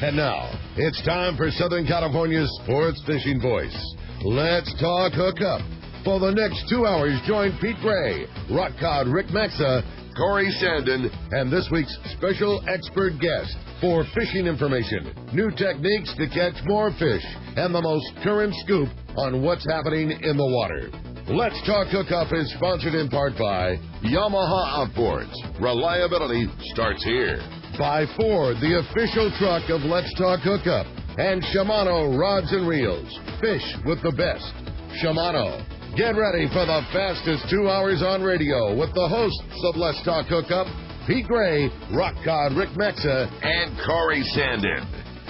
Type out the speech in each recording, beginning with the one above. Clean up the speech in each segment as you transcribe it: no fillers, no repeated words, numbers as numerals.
And now, it's time for Southern California's sports fishing voice. Let's talk hookup. For the next 2 hours, join Pete Gray, Rock Cod Rick Maxa, Corey Sandin, and this week's special expert guest for fishing information, new techniques to catch more fish, and the most current scoop on what's happening in the water. Let's Talk Hookup is sponsored in part by Yamaha Outboards. Reliability starts here. By Ford, the official truck of Let's Talk Hookup, and Shimano Rods and Reels. Fish with the best. Shimano. Get ready for the fastest 2 hours on radio with the hosts of Let's Talk Hookup, Pete Gray, Rock Cod Rick Mexa, and Corey Sandin.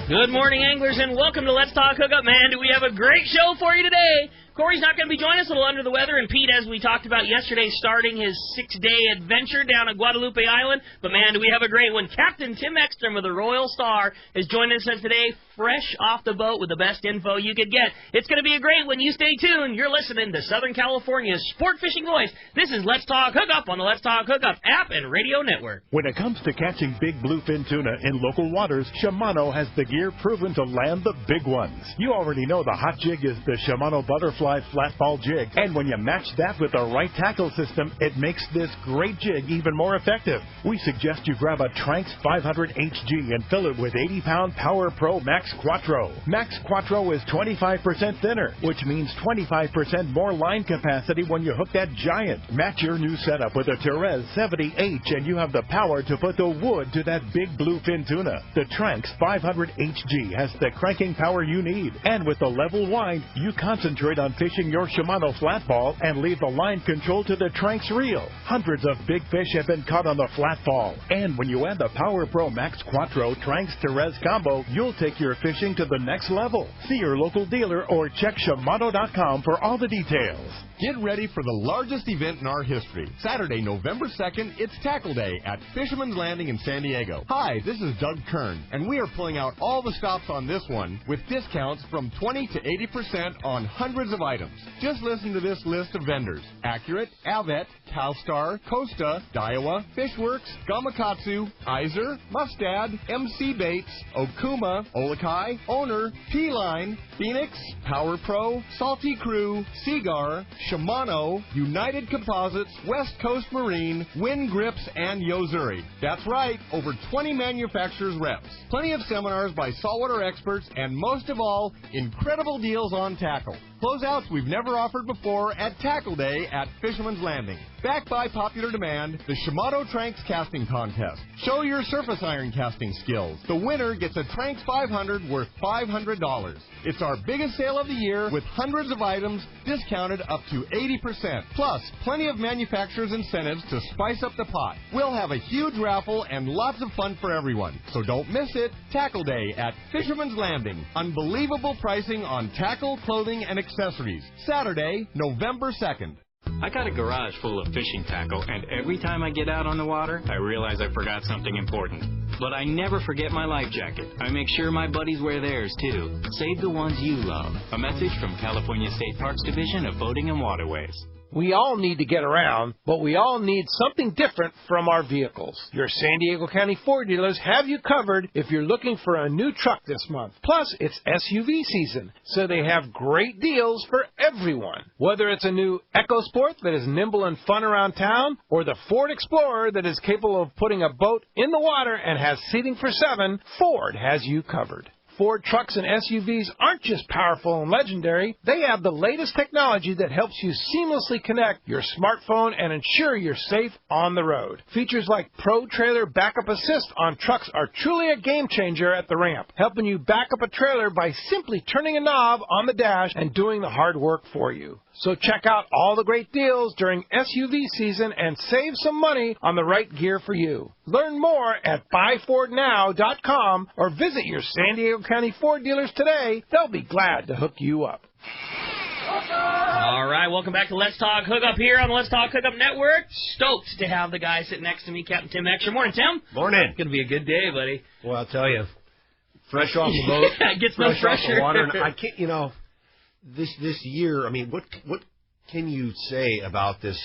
Good morning, anglers, and welcome to Let's Talk Hookup. Man, do we have a great show for you today. Corey's not going to be joining us, a little under the weather, and Pete, as we talked about yesterday, starting his 6-day adventure down at Guadalupe Island. But, man, do we have a great one. Captain Tim Ekstrom of the Royal Star is joining us today, fresh off the boat with the best info you could get. It's going to be a great one. You stay tuned. You're listening to Southern California's sport fishing voice. This is Let's Talk Hookup on the Let's Talk Hookup app and radio network. When it comes to catching big bluefin tuna in local waters, Shimano has the gear proven to land the big ones. You already know the hot jig is the Shimano Butterfly Flat Ball Jig, and when you match that with the right tackle system, it makes this great jig even more effective. We suggest you grab a Tranx 500 HG and fill it with 80-pound Power Pro Max Quattro. Max Quattro is 25% thinner, which means 25% more line capacity when you hook that giant. Match your new setup with a Therese 70H and you have the power to put the wood to that big bluefin tuna. The Tranx 500 HG has the cranking power you need, and with the level wind, you concentrate on fishing your Shimano flat ball and leave the line control to the Tranx reel. Hundreds of big fish have been caught on the flat ball, and when you add the Power Pro Max Quattro Tranx Therese combo, you'll take your fishing to the next level. See your local dealer or check Shimano.com for all the details. Get ready for the largest event in our history. Saturday, November 2nd, it's Tackle Day at Fisherman's Landing in San Diego. Hi, this is Doug Kern, and we are pulling out all the stops on this one with discounts from 20 to 80% on hundreds of items. Just listen to this list of vendors: Accurate, Avette, Talstar, Costa, Daiwa, Fishworks, Gamakatsu, Iser, Mustad, MC Baits, Okuma, Olakai, Owner, P-Line, Phoenix, Power Pro, Salty Crew, Seagar, Shimano, United Composites, West Coast Marine, Wind Grips, and Yozuri. That's right, over 20 manufacturers' reps. Plenty of seminars by saltwater experts, and most of all, incredible deals on tackle. Closeouts we've never offered before at Tackle Day at Fisherman's Landing. Backed by popular demand, the Shimano Tranx Casting Contest. Show your surface iron casting skills. The winner gets a Tranx 500 worth $500. It's our biggest sale of the year with hundreds of items discounted up to 80%. Plus, plenty of manufacturers' incentives to spice up the pot. We'll have a huge raffle and lots of fun for everyone. So don't miss it. Tackle Day at Fisherman's Landing. Unbelievable pricing on tackle, clothing, and accessories. Saturday, November 2nd. I got a garage full of fishing tackle, and every time I get out on the water, I realize I forgot something important. But I never forget my life jacket. I make sure my buddies wear theirs, too. Save the ones you love. A message from California State Parks Division of Boating and Waterways. We all need to get around, but we all need something different from our vehicles. Your San Diego County Ford dealers have you covered if you're looking for a new truck this month. Plus, it's SUV season, so they have great deals for everyone. Whether it's a new EcoSport that is nimble and fun around town, or the Ford Explorer that is capable of putting a boat in the water and has seating for 7, Ford has you covered. Ford trucks and SUVs aren't just powerful and legendary. They have the latest technology that helps you seamlessly connect your smartphone and ensure you're safe on the road. Features like Pro Trailer Backup Assist on trucks are truly a game changer at the ramp, helping you back up a trailer by simply turning a knob on the dash and doing the hard work for you. So check out all the great deals during SUV season and save some money on the right gear for you. Learn more at buyfordnow.com or visit your San Diego County Ford dealers today. They'll be glad to hook you up. All right, welcome back to Let's Talk Hookup here on the Let's Talk Hookup Network. Stoked to have the guy sitting next to me, Captain Tim Ekstrom. Morning, Tim. Morning. It's going to be a good day, buddy. Well, I'll tell you, fresh off the boat, it gets no fresh off fresher. the water. And I can't, this year, I mean, what can you say about this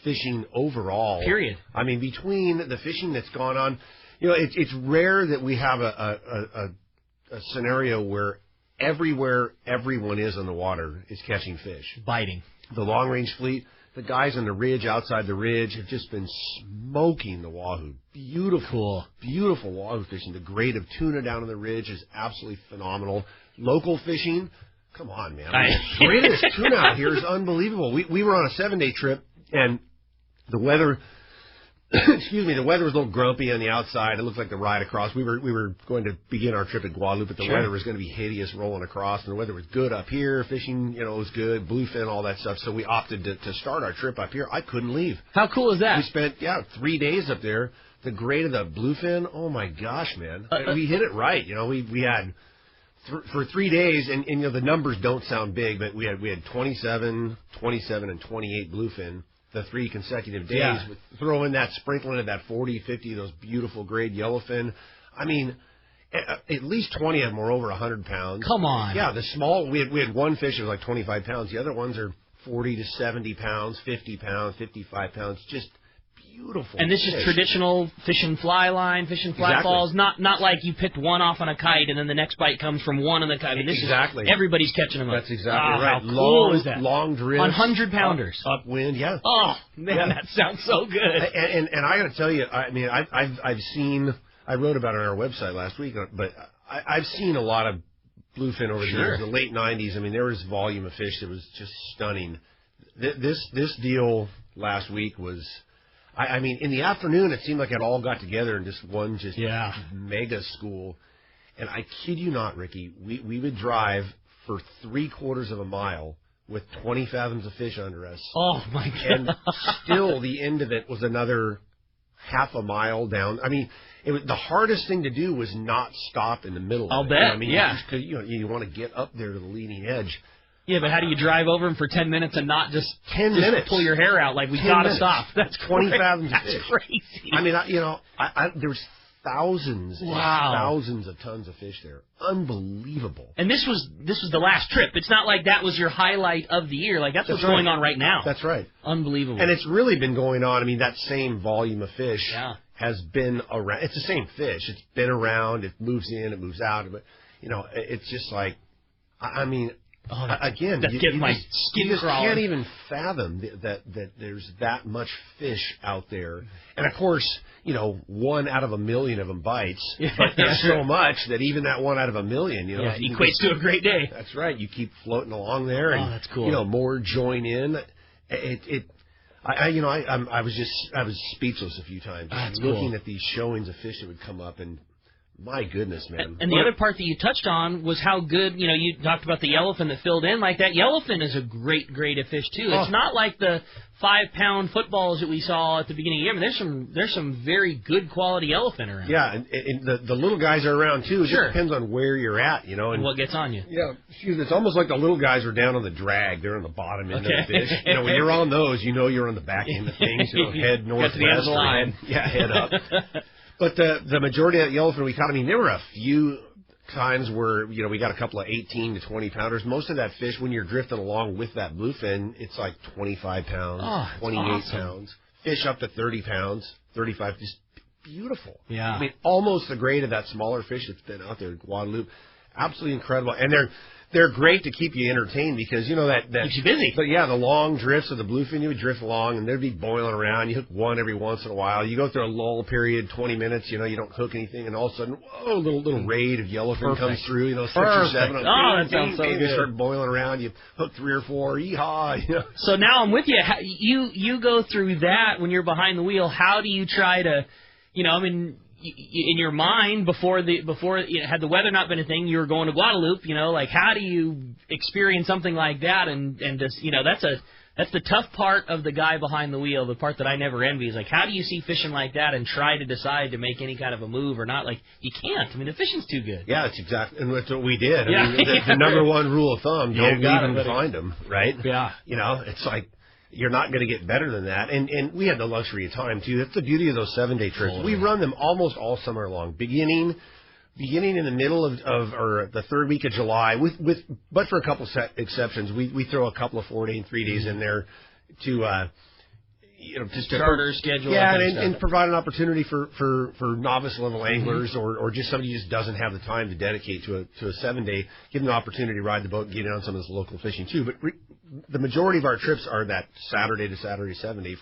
fishing overall? Period. I mean, between the fishing that's gone on, it's rare that we have a a scenario where everywhere everyone is on the water is catching fish. Biting. The long-range fleet, the guys on the ridge, outside the ridge, have just been smoking the wahoo. Beautiful wahoo fishing. The grade of tuna down on the ridge is absolutely phenomenal. Local fishing, come on, man. The grade of this tuna out here is unbelievable. We were on a 7-day trip, and the weather... the weather was a little grumpy on the outside. It looked like the ride across. We were going to begin our trip at Guadalupe, but the weather was going to be hideous rolling across, and the weather was good up here. Fishing, was good, bluefin, all that stuff. So we opted to start our trip up here. I couldn't leave. How cool is that? We spent 3 days up there. The grade of the bluefin, oh my gosh, man, we hit it right. We had for 3 days, and the numbers don't sound big, but we had 27, and 28 bluefin. The 3 consecutive days, with throw in that sprinkling of that 40, 50, those beautiful grade yellowfin. I mean, at least 20 of them were over 100 pounds. Come on. Yeah, the small, we had one fish that was like 25 pounds. The other ones are 40 to 70 pounds, 50 pounds, 55 pounds. Just beautiful. And this is traditional fish and fly line, fish and fly falls, not like you picked one off on a kite and then the next bite comes from one on the kite. I mean, this is everybody's catching them up. That's exactly right. How cool is that? Long drifts. On 100-pounders. Upwind, yeah. Oh, man, that sounds so good. And I got to tell you, I mean, I've seen, I wrote about it on our website last week, but I've seen a lot of bluefin over the years. The late 90s, I mean, there was volume of fish that was just stunning. This deal last week was... I mean, in the afternoon, it seemed like it all got together in just one mega school. And I kid you not, Ricky, we would drive for 3/4 of a mile with 20 fathoms of fish under us. Oh, my God. And still the end of it was another half a mile down. I mean, the hardest thing to do was not stop in the middle of it. I'll bet, I mean, you want to get up there to the leading edge. Yeah, but how do you drive over them for 10 minutes and not just 10 minutes pull your hair out like we got to stop? That's 20 fathoms of fish. That's crazy. I mean, there's thousands of tons of fish there. Unbelievable. And this was the last trip. It's not like that was your highlight of the year. Like that's what's going on right now. That's right. Unbelievable. And it's really been going on. I mean, that same volume of fish has been around. It's the same fish. It's been around. It moves in. It moves out. But it's just like, I mean. Again, that gets my skin you just crawling. Can't even fathom that there's that much fish out there. And of course, 1 out of a million of them bites. But there's so much that even that 1 out of a million, it equates to a great day. That's right. You keep floating along there, and that's cool. More join in. I was speechless a few times, looking at these showings of fish that would come up and. My goodness, man. And the other part that you touched on was how good, you talked about the yellowfin that filled in. Like that yellowfin is a great grade of fish, too. It's not like the 5-pound footballs that we saw at the beginning of the year. I mean, there's some very good quality yellowfin around. Yeah, and the little guys are around, too. It just depends on where you're at, And what gets on you. Yeah, it's almost like the little guys are down on the drag. They're on the bottom end of the fish. When you're on those, you're on the back end of things. Head northwest. Get to the end of the line. Head up. But the majority of that yellowfin we caught, I mean, there were a few times where, we got a couple of 18 to 20 pounders. Most of that fish, when you're drifting along with that bluefin, it's like 25 pounds, 28 pounds. Fish up to 30 pounds, 35, just beautiful. Yeah. I mean, almost the grade of that smaller fish that's been out there at Guadalupe. Absolutely incredible. And they're great to keep you entertained because, that keeps you busy. But, the long drifts of the bluefin, you would drift along, and they'd be boiling around. You hook one every once in a while. You go through a lull period, 20 minutes, you don't hook anything, and all of a sudden, a little raid of yellowfin comes through, 6 or 7. That sounds so good. You start boiling around. You hook 3 or 4. Yeehaw! So now I'm with you. You go through that when you're behind the wheel. How do you try to, in your mind, before had the weather not been a thing, you were going to Guadalupe, like how do you experience something like that and just, that's the tough part of the guy behind the wheel, the part that I never envy is like, how do you see fishing like that and try to decide to make any kind of a move or not? Like, you can't. I mean, the fishing's too good. Yeah, that's exactly, and that's what we did. I mean, the number one rule of thumb, don't leave them, find them, right? Yeah. It's like, you're not going to get better than that. And we had the luxury of time, too. That's the beauty of those 7-day trips. We run them almost all summer long, beginning in the middle of or the third week of July, but for a couple exceptions. We throw a couple of 4-day and 3 days in there to, just charter schedule. Yeah, and provide an opportunity for novice level anglers or just somebody who just doesn't have the time to dedicate to a 7-day. Give them the opportunity to ride the boat and get in on some of this local fishing too. But the majority of our trips are that Saturday to Saturday 7-day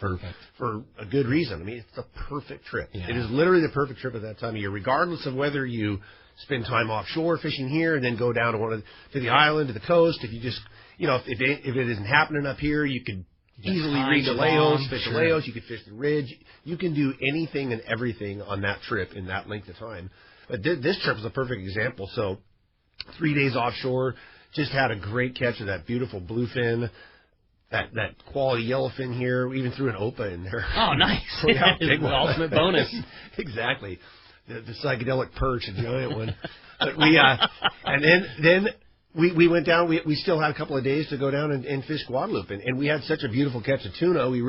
for a good reason. I mean, it's the perfect trip. Yeah. It is literally the perfect trip at that time of year, regardless of whether you spend time offshore fishing here and then go down to the island, to the coast. If you just, if it isn't happening up here, you could easily reach the Laos, fish the Laos, you could fish the Ridge. You can do anything and everything on that trip in that length of time. But this trip is a perfect example. So 3 days offshore, just had a great catch of that beautiful bluefin, that quality yellowfin here. We even threw an Opa in there. Oh, nice. Yeah, big one. Ultimate bonus. Exactly. The psychedelic perch, a giant one. But we and then we went down. We still had a couple of days to go down and fish Guadalupe, and we had such a beautiful catch of tuna. We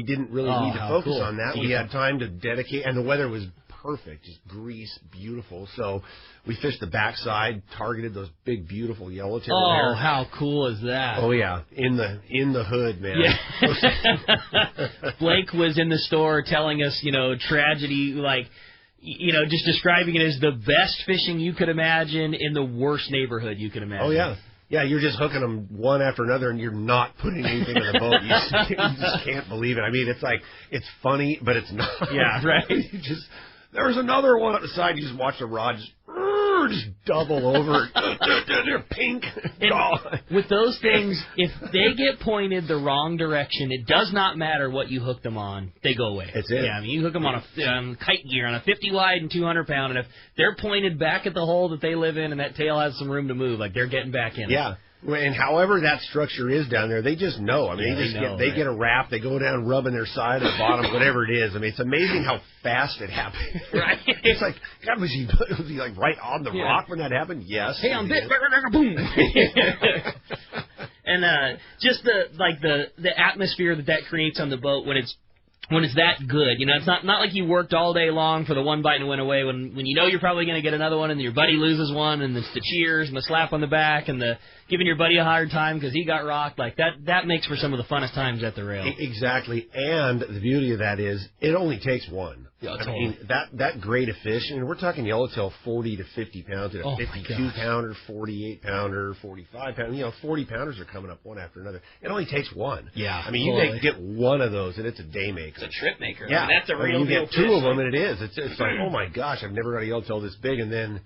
didn't really need to focus on that. We had time to dedicate, and the weather was perfect, just grease, beautiful. So we fished the backside, targeted those big, beautiful yellowtail there. Oh, how cool is that? Oh yeah, in the hood, man. Yeah. Blake was in the store telling us, tragedy, like, just describing it as the best fishing you could imagine in the worst neighborhood you could imagine. Oh yeah. Yeah, you're just hooking them one after another, and you're not putting anything in the boat. You just can't believe it. I mean, it's funny, but it's not. Yeah, right. There's another one at the side. You just watch the rod just double over. They're pink. With those things, if they get pointed the wrong direction, it does not matter what you hook them on. They go away. That's it. Yeah, I mean, you hook them on a kite gear on a 50 wide and 200 pound, and if they're pointed back at the hole that they live in and that tail has some room to move, like they're getting back in. Yeah. And however that structure is down there, they just know. I mean, they get a wrap, they go down rubbing their side or the bottom, whatever it is. I mean, it's amazing how fast it happened. Right? It's like, God, was he like right on the rock when that happened? Yes. Hey, I'm bit, boom. And just the atmosphere that creates on the boat when it's that good. It's not like you worked all day long for the one bite and went away when you're probably going to get another one and your buddy loses one and it's the cheers and the slap on the back and the giving your buddy a hard time because he got rocked. Like that makes for some of the funnest times at the rail. Exactly. And the beauty of that is it only takes one. Yeah, totally. I mean, that grade of fish, and we're talking yellowtail 40 to 50 pounds, a 52-pounder, 48-pounder, 45-pounder. 40-pounders are coming up one after another. It only takes one. Yeah. I mean, you get one of those, and it's a day maker. It's a trip maker. Yeah. I mean, that's a real deal. You get two of them, and it is. It's like, oh, my gosh, I've never got a yellowtail this big. And then,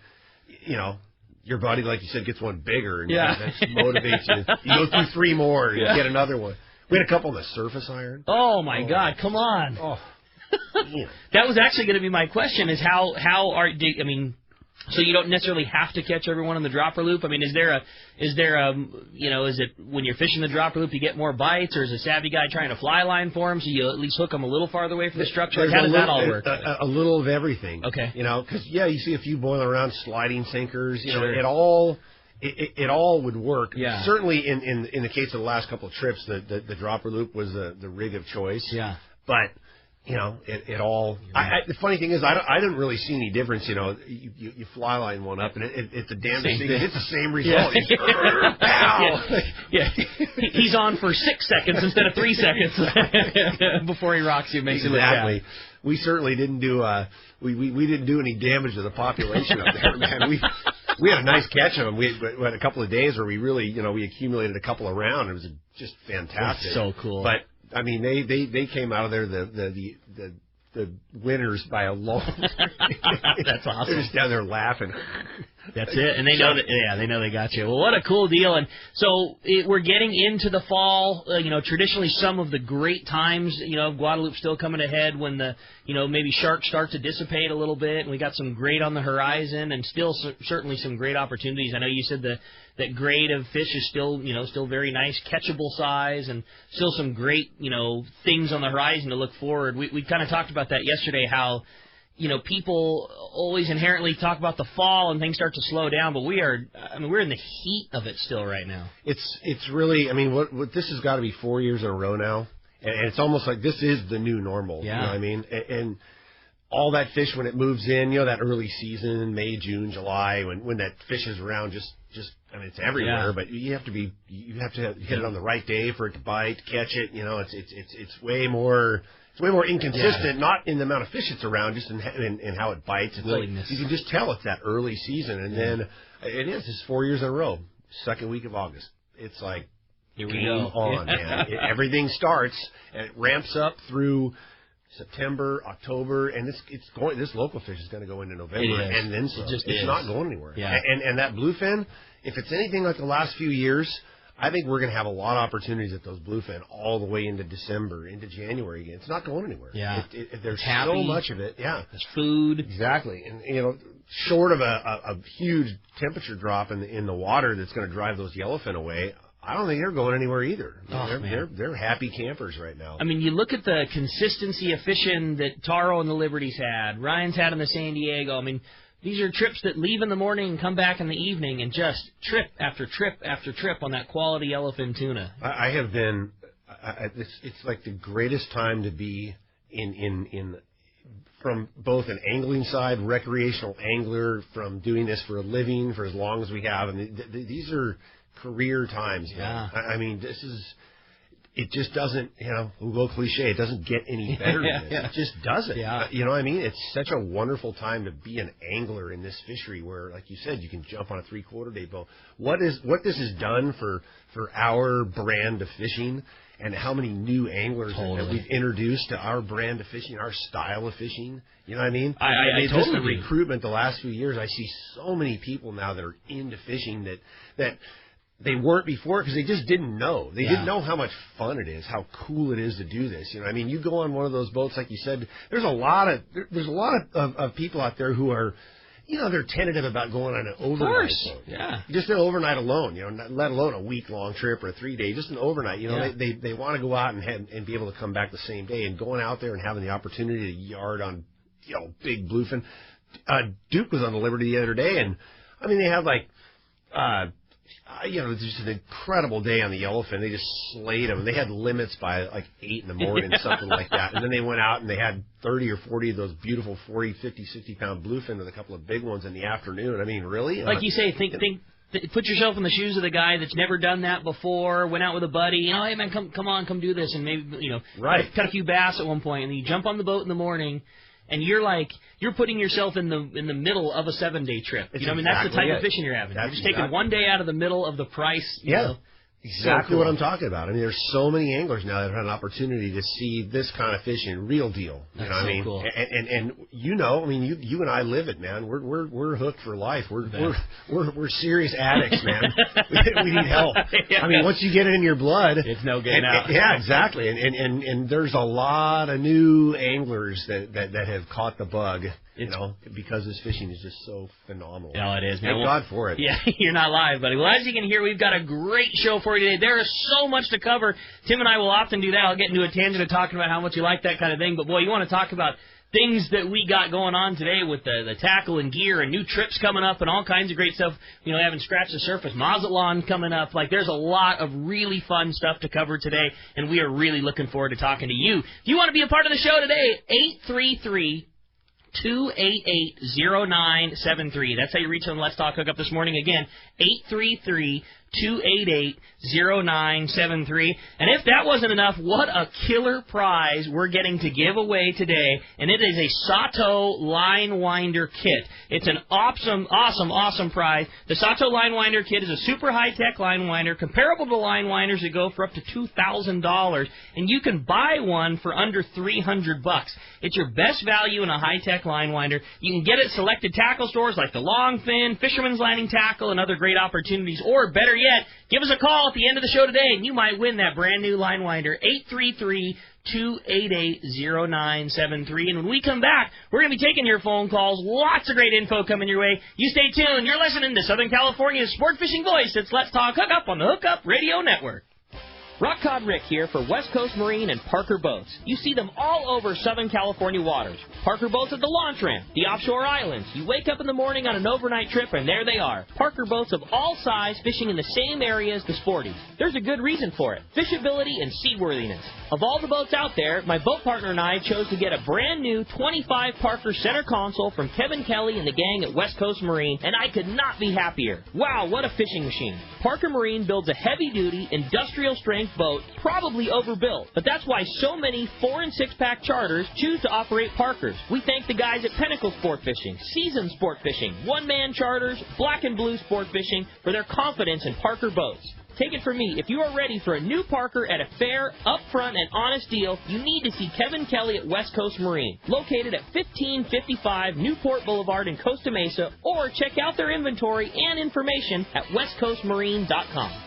your buddy, like you said, gets one bigger, and that motivates you. You go through three more, and you get another one. We had a couple on the surface iron. Oh, my God, come on. Oh. That was actually going to be my question: is how so you don't necessarily have to catch everyone on the dropper loop. I mean, is there is it when you're fishing the dropper loop you get more bites, or is a savvy guy trying to fly line for them so you at least hook them a little farther away from the structure? How does that all work? A little of everything. Okay. Because you see a few boiling around sliding sinkers. It all would work. Yeah. Certainly in the case of the last couple of trips, the dropper loop was the rig of choice. Yeah. But it all. The funny thing is, I didn't really see any difference. You fly line one up, and it's a damn thing. It's the same result. Yeah. He's on for 6 seconds instead of 3 seconds before he rocks you. Makes it look bad. We certainly didn't do. We didn't do any damage to the population up there, man. We had a nice catch of them. We had a couple of days where we really, we accumulated a couple around. It was just fantastic. That's so cool. But I mean, they came out of there the winners by a long. That's awesome. They're just down there laughing. That's it, and they know that. Yeah, they know they got you. Well, what a cool deal! And so we're getting into the fall. Traditionally, some of the great times. Guadalupe's still coming ahead when the maybe sharks start to dissipate a little bit, and we got some great on the horizon, and still certainly some great opportunities. I know you said that grade of fish is still still very nice, catchable size, and still some great things on the horizon to look forward. We kind of talked about that yesterday. How people always inherently talk about the fall and things start to slow down, but we're in the heat of it still right now. It's really, what this has got to be 4 years in a row now, and it's almost like this is the new normal. Yeah. You know what I mean? And all that fish when it moves in, that early season, May, June, July, when that fish is around, just I mean, it's everywhere, but you have to hit it on the right day for it to bite, to catch it. It's way more inconsistent, not in the amount of fish it's around, just in how it bites. It's willingness. You can just tell it's that early season, and then it's 4 years in a row. Second week of August, it's like here we game go. on, man. Everything starts and it ramps up through September, October, and this local fish is going to go into November, and then some. It's not going anywhere. Yeah. And that bluefin, if it's anything like the last few years, I think we're going to have a lot of opportunities at those bluefin all the way into December, into January again. It's not going anywhere. Yeah. There's so much of it. Yeah. There's food. Exactly. And, short of a huge temperature drop in the water that's going to drive those yellowfin away, I don't think they're going anywhere either. They're happy campers right now. I mean, you look at the consistency of fishing that Taro and the Liberties had, Ryan's had in the San Diego. I mean, these are trips that leave in the morning and come back in the evening and just trip after trip after trip on that quality yellowfin tuna. I have been. It's like the greatest time to be in from both an angling side, recreational angler, from doing this for a living for as long as we have. I mean, these are career times. Yeah. I mean, it just doesn't, we'll go cliche, it doesn't get any better than this. It just doesn't. Yeah. You know what I mean? It's such a wonderful time to be an angler in this fishery where, like you said, you can jump on a 3/4 day boat. What this has done for our brand of fishing, and how many new anglers that we've introduced to our brand of fishing, our style of fishing. You know what I mean? I just totally the recruitment the last few years, I see so many people now that are into fishing that they weren't before because they just didn't know. They didn't know how much fun it is, how cool it is to do this. I mean, you go on one of those boats, like you said. There's a lot of people out there who are, they're tentative about going on an overnight boat. Yeah. Just an overnight alone, let alone a week-long trip or a 3-day, just an overnight. They want to go out and be able to come back the same day. And going out there and having the opportunity to yard on, big bluefin. Duke was on the Liberty the other day, and I mean, they had it was just an incredible day on the yellowfin. They just slayed them. They had limits by 8 in the morning, something like that. And then they went out and they had 30 or 40 of those beautiful 40, 50, 60-pound bluefin with a couple of big ones in the afternoon. I mean, really? Like you say, put yourself in the shoes of the guy that's never done that before, went out with a buddy, hey man, come do this, and maybe, cut a few bass at one point, and then you jump on the boat in the morning, and you're putting yourself in the middle of a 7-day trip. That's the type of fishing you're having. You're just taking one day out of the middle of the price. Exactly what I'm talking about. I mean, there's so many anglers now that have had an opportunity to see this kind of fishing, real deal. That's so cool. And I mean, you and I live it, man. We're hooked for life. We're serious addicts, man. we need help. I mean, once you get it in your blood, it's no getting out. Yeah, exactly. And there's a lot of new anglers that have caught the bug. Because this fishing is just so phenomenal. Yeah, it is, man. Thank God for it. Yeah, you're not live, buddy. Well, as you can hear, we've got a great show for you today. There is so much to cover. Tim and I will often do that. I'll get into a tangent of talking about how much you like that kind of thing. But, boy, you want to talk about things that we got going on today with the tackle and gear and new trips coming up and all kinds of great stuff. Haven't scratched the surface. Mazatlan coming up. There's a lot of really fun stuff to cover today, and we are really looking forward to talking to you. If you want to be a part of the show today, 833-288-0973. That's how you reach on Let's Talk Hookup this morning. Again, 833-288-0973. And if that wasn't enough, what a killer prize we're getting to give away today. And it is a Sato Line Winder Kit. It's an awesome prize. The Sato Line Winder Kit is a super high-tech line winder, comparable to line winders that go for up to $2,000. And you can buy one for under $300. It's your best value in a high-tech line winder. You can get it at selected tackle stores like the Longfin, Fisherman's Landing Tackle, and other great opportunities. Or better yet, give us a call at the end of the show today, and you might win that brand new line winder, 833-288-0973. And when we come back, we're going to be taking your phone calls. Lots of great info coming your way. You stay tuned. You're listening to Southern California's sport fishing voice. It's Let's Talk Hookup on the Hookup Radio Network. Rock Cod Rick here for West Coast Marine and Parker Boats. You see them all over Southern California waters. Parker Boats at the launch ramp, the offshore islands. You wake up in the morning on an overnight trip and there they are. Parker Boats of all size fishing in the same area as the sporties. There's a good reason for it. Fishability and seaworthiness. Of all the boats out there, my boat partner and I chose to get a brand new 25 Parker center console from Kevin Kelly and the gang at West Coast Marine, and I could not be happier. Wow, what a fishing machine. Parker Marine builds a heavy-duty, industrial-strength boat, probably overbuilt, but that's why so many 4- and 6-pack charters choose to operate Parkers. We thank the guys at Pinnacle Sport Fishing, Season Sport Fishing, One-Man Charters, Black and Blue Sport Fishing for their confidence in Parker boats. Take it from me, if you are ready for a new Parker at a fair, upfront, and honest deal, you need to see Kevin Kelly at West Coast Marine, located at 1555 Newport Boulevard in Costa Mesa, or check out their inventory and information at westcoastmarine.com.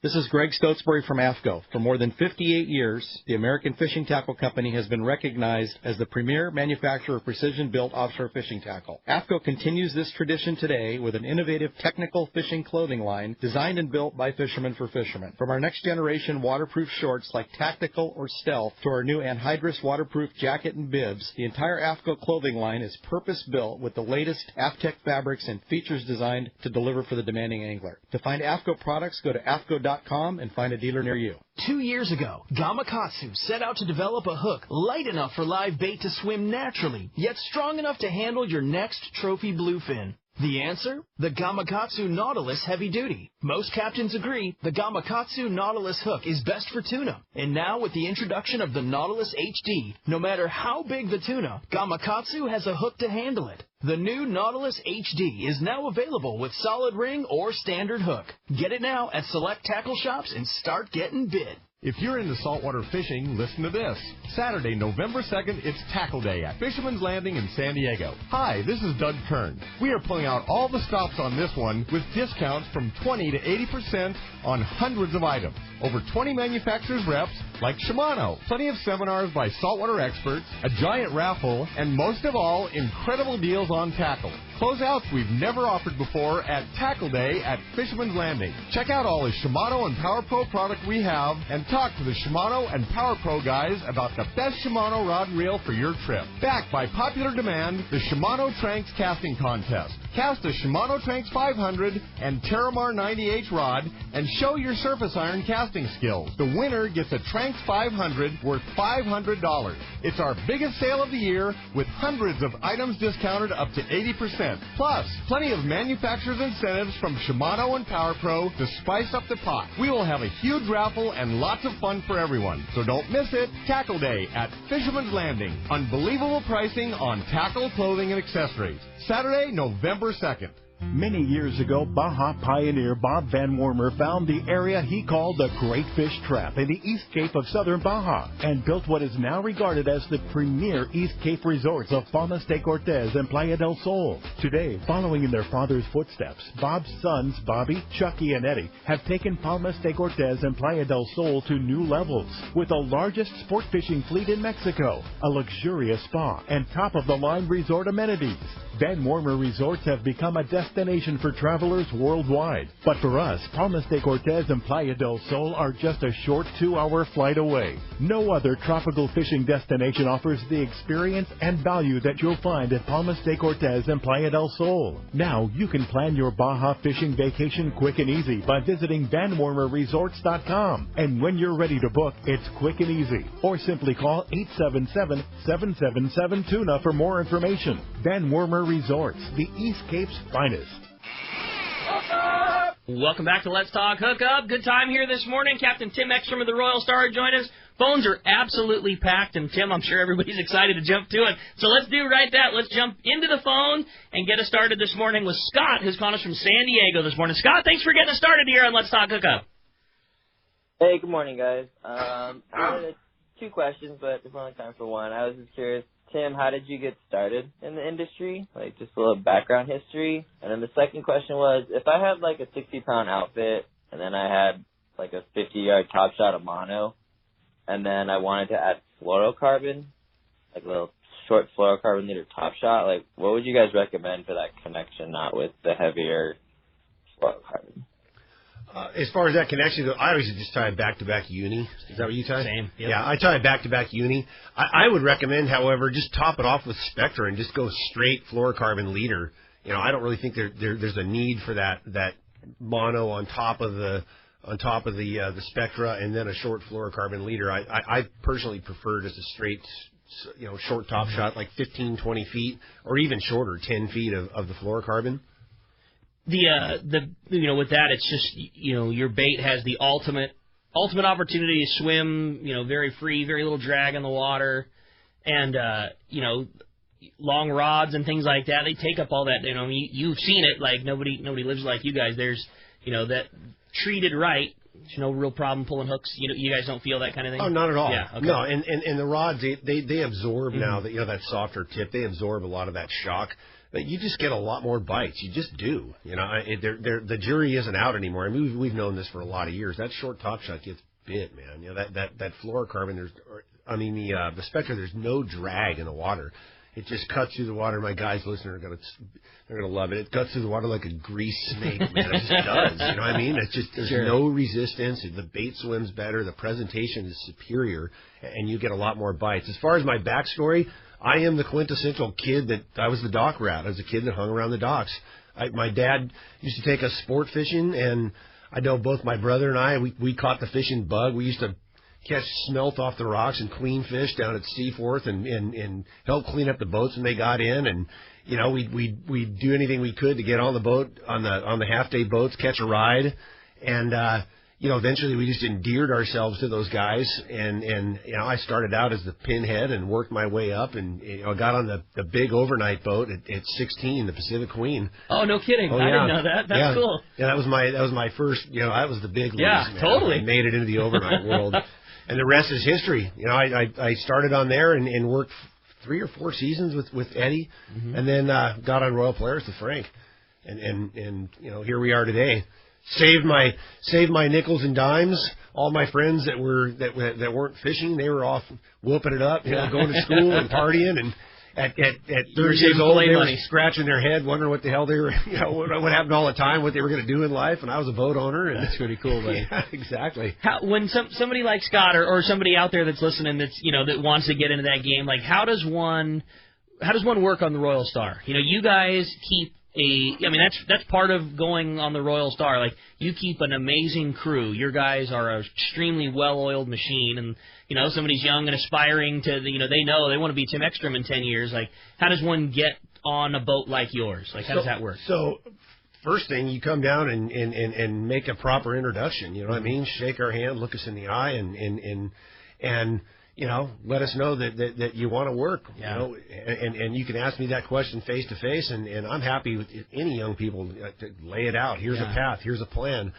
This is Greg Stotesbury from AFCO. For more than 58 years, the American Fishing Tackle Company has been recognized as the premier manufacturer of precision-built offshore fishing tackle. AFCO continues this tradition today with an innovative technical fishing clothing line designed and built by fishermen for fishermen. From our next-generation waterproof shorts like Tactical or Stealth to our new anhydrous waterproof jacket and bibs, the entire AFCO clothing line is purpose-built with the latest AFTEC fabrics and features designed to deliver for the demanding angler. To find AFCO products, go to AFCO.com and find a dealer near you. 2 years ago, Gamakatsu set out to develop a hook light enough for live bait to swim naturally, yet strong enough to handle your next trophy bluefin. The answer? The Gamakatsu Nautilus Heavy Duty. Most captains agree the Gamakatsu Nautilus hook is best for tuna. And now with the introduction of the Nautilus HD, no matter how big the tuna, Gamakatsu has a hook to handle it. The new Nautilus HD is now available with solid ring or standard hook. Get it now at select tackle shops and start getting bit. If you're into saltwater fishing, listen to this. Saturday, November 2nd, it's Tackle Day at Fisherman's Landing in San Diego. Hi, this is Doug Kern. We are pulling out all the stops on this one with discounts from 20 to 80% on hundreds of items. Over 20 manufacturers' reps like Shimano, plenty of seminars by saltwater experts, a giant raffle, and most of all, incredible deals on tackle. Closeouts we've never offered before at Tackle Day at Fisherman's Landing. Check out all the Shimano and Power Pro product we have and talk to the Shimano and Power Pro guys about the best Shimano rod and reel for your trip. Backed by popular demand, the Shimano Tranks Casting Contest. Cast a Shimano Tranks 500 and Terramar 90H rod and show your surface iron casting skills. The winner gets a Tranks 500 worth $500. It's our biggest sale of the year with hundreds of items discounted up to 80%. Plus, plenty of manufacturer's incentives from Shimano and Power Pro to spice up the pot. We will have a huge raffle and lots of fun for everyone. So don't miss it. Tackle Day at Fisherman's Landing. Unbelievable pricing on tackle, clothing, and accessories. Saturday, November 2nd. Many years ago, Baja pioneer Bob Van Wormer found the area he called the Great Fish Trap in the East Cape of southern Baja and built what is now regarded as the premier East Cape resorts of Palmas de Cortez and Playa del Sol. Today, following in their father's footsteps, Bob's sons, Bobby, Chucky, and Eddie, have taken Palmas de Cortez and Playa del Sol to new levels with the largest sport fishing fleet in Mexico, a luxurious spa, and top-of-the-line resort amenities. Van Wormer Resorts have become a destination for travelers worldwide. But for us, Palmas de Cortez and Playa del Sol are just a short 2-hour flight away. No other tropical fishing destination offers the experience and value that you'll find at Palmas de Cortez and Playa del Sol. Now you can plan your Baja fishing vacation quick and easy by visiting VanWormerResorts.com. And when you're ready to book, it's quick and easy. Or simply call 877-777-TUNA for more information. Van Wormer Resorts, the East Cape's finest. Welcome back to Let's Talk Hookup. Good time here this morning. Captain Tim Ekstrom of the Royal Star joined us. Phones are absolutely packed, and Tim, I'm sure everybody's excited to jump to it. So let's do right that. Let's jump into the phone and get us started this morning with Scott, who's calling us from San Diego this morning. Scott, thanks for getting us started here on Let's Talk Hookup. Hey, good morning, guys. I had 2 questions, but there's only time for one. I was just curious, Tim, how did you get started in the industry? Like, just a little background history. And then the second question was, if I had, like, a 60-pound outfit, and then I had, like, a 50-yard top shot of mono, and then I wanted to add fluorocarbon, like a little short fluorocarbon leader top shot, like, what would you guys recommend for that connection, not with the heavier fluorocarbon? As far as that connection goes, I always just tie a back-to-back uni. Is that what you tie? Same. Yep. Yeah, I tie a back-to-back uni. I would recommend, however, just top it off with Spectra and just go straight fluorocarbon leader. You know, I don't really think there's a need for that mono on top of the Spectra and then a short fluorocarbon leader. I personally prefer just a straight, short top shot, like 15, 20 feet, or even shorter, 10 feet of the fluorocarbon. With that, it's just, your bait has the ultimate opportunity to swim, very free, very little drag in the water, and, long rods and things like that, they take up all that, you've seen it, like nobody lives like you guys. There's, that treated right, there's no real problem pulling hooks. You guys don't feel that kind of thing? Oh, not at all. Yeah, okay. No, and the rods, they absorb now that, that softer tip, they absorb a lot of that shock. But you just get a lot more bites. You just do. The jury isn't out anymore. I mean, we've known this for a lot of years. That short top shot gets bit, man. That fluorocarbon, the Spectra, there's no drag in the water. It just cuts through the water. My guys listening they're gonna love it. It cuts through the water like a grease snake, man. It just does. You know what I mean? It's just there's no resistance. The bait swims better. The presentation is superior, and you get a lot more bites. As far as my backstory, I am the quintessential kid that I was the dock rat. I was a kid that hung around the docks. My dad used to take us sport fishing, and I know both my brother and I, we caught the fishing bug. We used to catch smelt off the rocks and clean fish down at Seaforth and help clean up the boats when they got in. And, we'd do anything we could to get on the boat, on the half-day boats, catch a ride. And, eventually we just endeared ourselves to those guys. And I started out as the pinhead and worked my way up and, got on the big overnight boat at 16, the Pacific Queen. Oh, no kidding. I didn't know that. That's cool. Yeah, that was my first, that was the big leagues. Yeah, man. totally. I made it into the overnight world. And the rest is history. I started on there and worked 3 or 4 seasons with Eddie, and then got on Royal Polaris with Frank, and here we are today. Saved my nickels and dimes. All my friends that weren't fishing, they were off whooping it up, going to school and partying. And at 30 years old, they were scratching their head, wondering what the hell they were, what happened all the time, what they were going to do in life. And I was a boat owner. And that's pretty cool, buddy. Yeah, exactly. When somebody like Scott or somebody out there that's listening that's that wants to get into that game, like how does one work on the Royal Star? You guys keep that's part of going on the Royal Star. Like, you keep an amazing crew. Your guys are an extremely well-oiled machine, and somebody's young and aspiring to they know they want to be Tim Ekstrom in 10 years. Like, how does one get on a boat like yours? Like, how does that work? So, first thing, you come down and make a proper introduction. You know what I mean? Shake our hand, look us in the eye, and let us know that you want to work. Yeah. And you can ask me that question face to face, and I'm happy with any young people to lay it out. Here's a path. Here's a plan.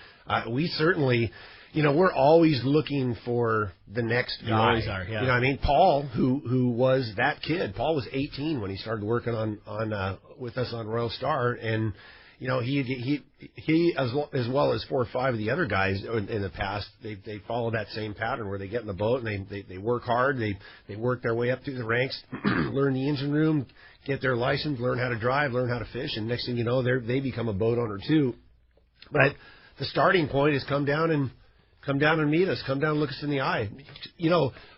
We certainly, we're always looking for the next guy. You always are. Yeah. You know what I mean? Paul, who was that kid. Paul was 18 when he started working on with us on Royal Star, and he as well as 4 or 5 of the other guys in the past, they follow that same pattern where they get in the boat and they work hard, they work their way up through the ranks, learn the engine room, get their license, learn how to drive, learn how to fish, and next thing you know, they become a boat owner too. But the starting point is come down and meet us, come down and look us in the eye.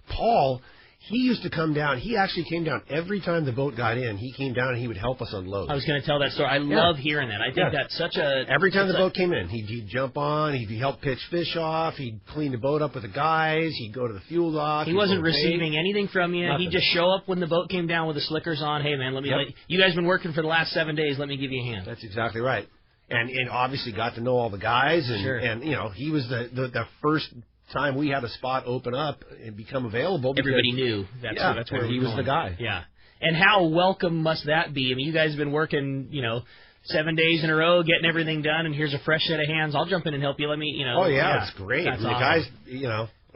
Paul, he used to come down. He actually came down every time the boat got in. He came down and he would help us unload. I was going to tell that story. I love hearing that. I think that's such a... Every time the boat came in, he'd jump on. He'd help pitch fish off. He'd clean the boat up with the guys. He'd go to the fuel dock. He wasn't receiving anything from you. Nothing. He'd just show up when the boat came down with the slickers on. Hey, man, you guys been working for the last 7 days. Let me give you a hand. That's exactly right. And obviously got to know all the guys. And, sure. And he was the first time we had a spot open up and become available. Everybody knew that's where he was going. the guy. Yeah. And how welcome must that be? I mean, you guys have been working, 7 days in a row, getting everything done, and here's a fresh set of hands. I'll jump in and help you. Let me, Oh, yeah, it's great. That's the awesome.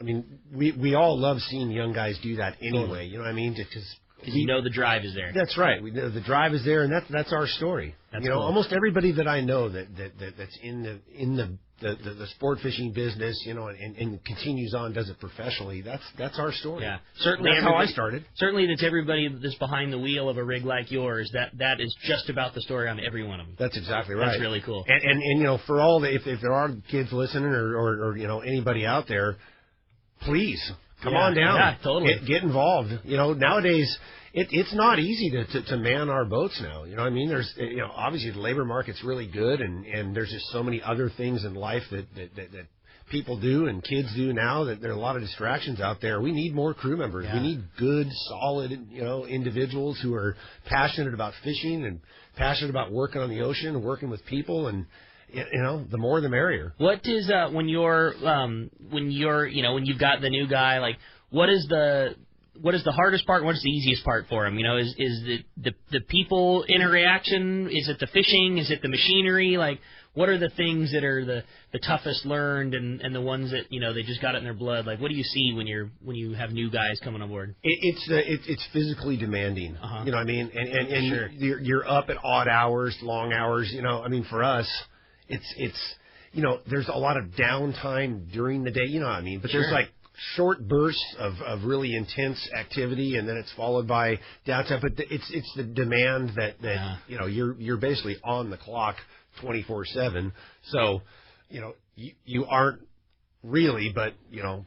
guys, we all love seeing young guys do that anyway. You know what I mean? Because the drive is there. That's right. We know the drive is there, and that's our story. That's cool. Almost everybody that I know that's in the the sport fishing business, and continues on, does it professionally. That's our story. Yeah, certainly. That's how I started. Certainly, that's everybody that's behind the wheel of a rig like yours. That is just about the story on every one of them. That's exactly right. That's really cool. And for all if there are kids listening or anybody out there, please come on down. Yeah, totally. Get involved. Nowadays. It's not easy to man our boats now. You know what I mean? There's obviously the labor market's really good, and there's just so many other things in life that people do and kids do now that there are a lot of distractions out there. We need more crew members. Yeah. We need good, solid, individuals who are passionate about fishing and passionate about working on the ocean and working with people, and the more the merrier. What is when you've got the new guy, like what is the hardest part and what's the easiest part for him? Is the people interaction? Is it the fishing? Is it the machinery? Like, what are the things that are the toughest learned and the ones that, they just got it in their blood? Like, what do you see when you have new guys coming on board? It's physically demanding. Uh-huh. You know what I mean? And Sure. you're up at odd hours, long hours. For us, it's there's a lot of downtime during the day. You know what I mean? But there's like short bursts of really intense activity, and then it's followed by downtime. But it's the demand that you're basically on the clock 24/7. So you aren't really, but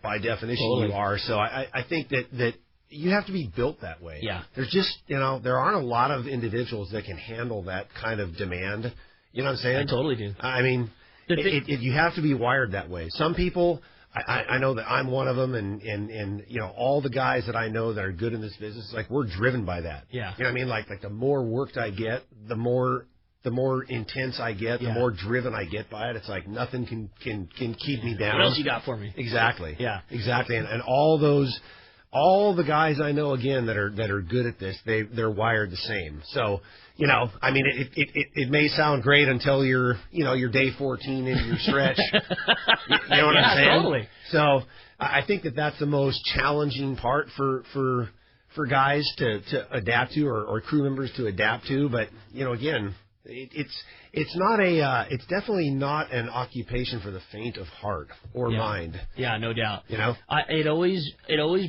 by definition you are. So I think that you have to be built that way. Yeah. There's just there aren't a lot of individuals that can handle that kind of demand. You know what I'm saying? I totally do. I mean, you have to be wired that way. Some people. I know that I'm one of them, and all the guys that I know that are good in this business, like we're driven by that. Yeah. You know what I mean? Like the more worked I get, the more intense I get, the more driven I get by it. It's like nothing can keep me down. What else you got for me? Exactly. Yeah. Exactly. And all the guys I know again that are good at this, they're wired the same. So. I mean, it may sound great until you're day 14 into your stretch. You know what I'm saying? Totally. So I think that's the most challenging part for guys to adapt to or crew members to adapt to. But again, it's definitely not an occupation for the faint of heart or mind. Yeah, no doubt. It always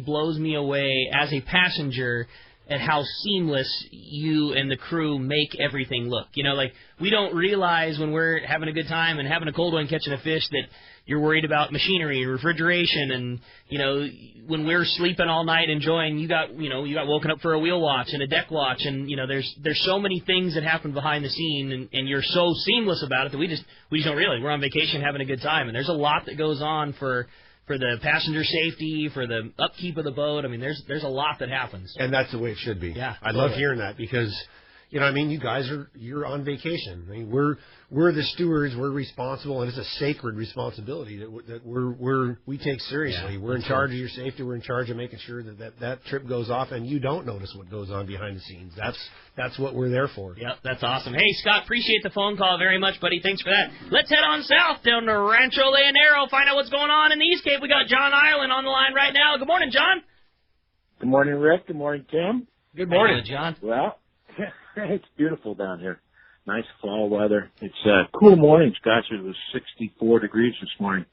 blows me away as a passenger at how seamless you and the crew make everything look. Like we don't realize when we're having a good time and having a cold one catching a fish that you're worried about machinery and refrigeration, and when we're sleeping all night enjoying, you got woken up for a wheel watch and a deck watch, and there's so many things that happen behind the scene, and you're so seamless about it that we just don't realize we're on vacation having a good time, and there's a lot that goes on for the passenger safety, for the upkeep of the boat. I mean, there's a lot that happens. And that's the way it should be. Yeah, I love hearing that because, you guys you're on vacation. I mean, we're the stewards. We're responsible, and it's a sacred responsibility that we take seriously. Yeah, we're in charge of your safety. We're in charge of making sure that trip goes off, and you don't notice what goes on behind the scenes. That's what we're there for. Yep, that's awesome. Hey, Scott, appreciate the phone call very much, buddy. Thanks for that. Let's head on south down to Rancho Leonero, find out what's going on in the East Cape. We got John Ireland on the line right now. Good morning, John. Good morning, Rick. Good morning, Tim. Good morning, John. Well, it's beautiful down here. Nice fall weather. It's cool mornings. Gosh, it was 64 degrees this morning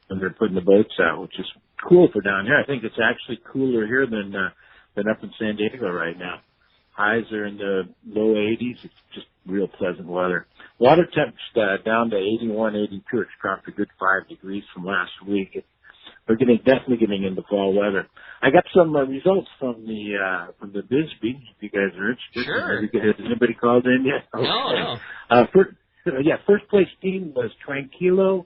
when they're putting the boats out, which is cool for down here. I think it's actually cooler here than up in San Diego right now. Highs are in the low 80s. It's just real pleasant weather. Water temps down to 81, 82. It's dropped a good 5 degrees from last week. We're definitely getting into fall weather. I got some results from the Bisbee. If you guys are interested, sure. Has anybody called in yet? Okay. No. First place team was Tranquilo.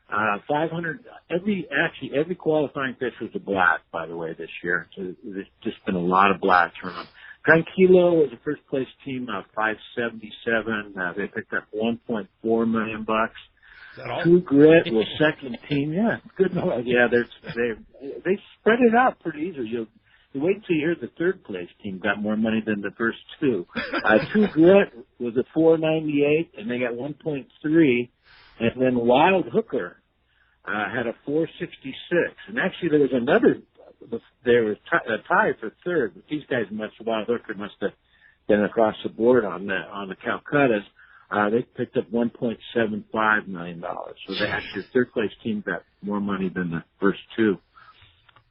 500. Every qualifying fish was a black, by the way, this year. So there's just been a lot of blacks around. Tranquilo was the first place team, 577. They picked up $1.4 million. True Grit was second team. Yeah, good. Yeah, they spread it out pretty easily. You wait until you hear the third place team got more money than the first two. True Grit was a 498, and they got 1.3. And then Wild Hooker had a 466. And actually, there was another. There was a tie for third, but these guys Wild Hooker must have been across the board on the Calcuttas. They picked up $1.75 million. So they actually, third place team got more money than the first two.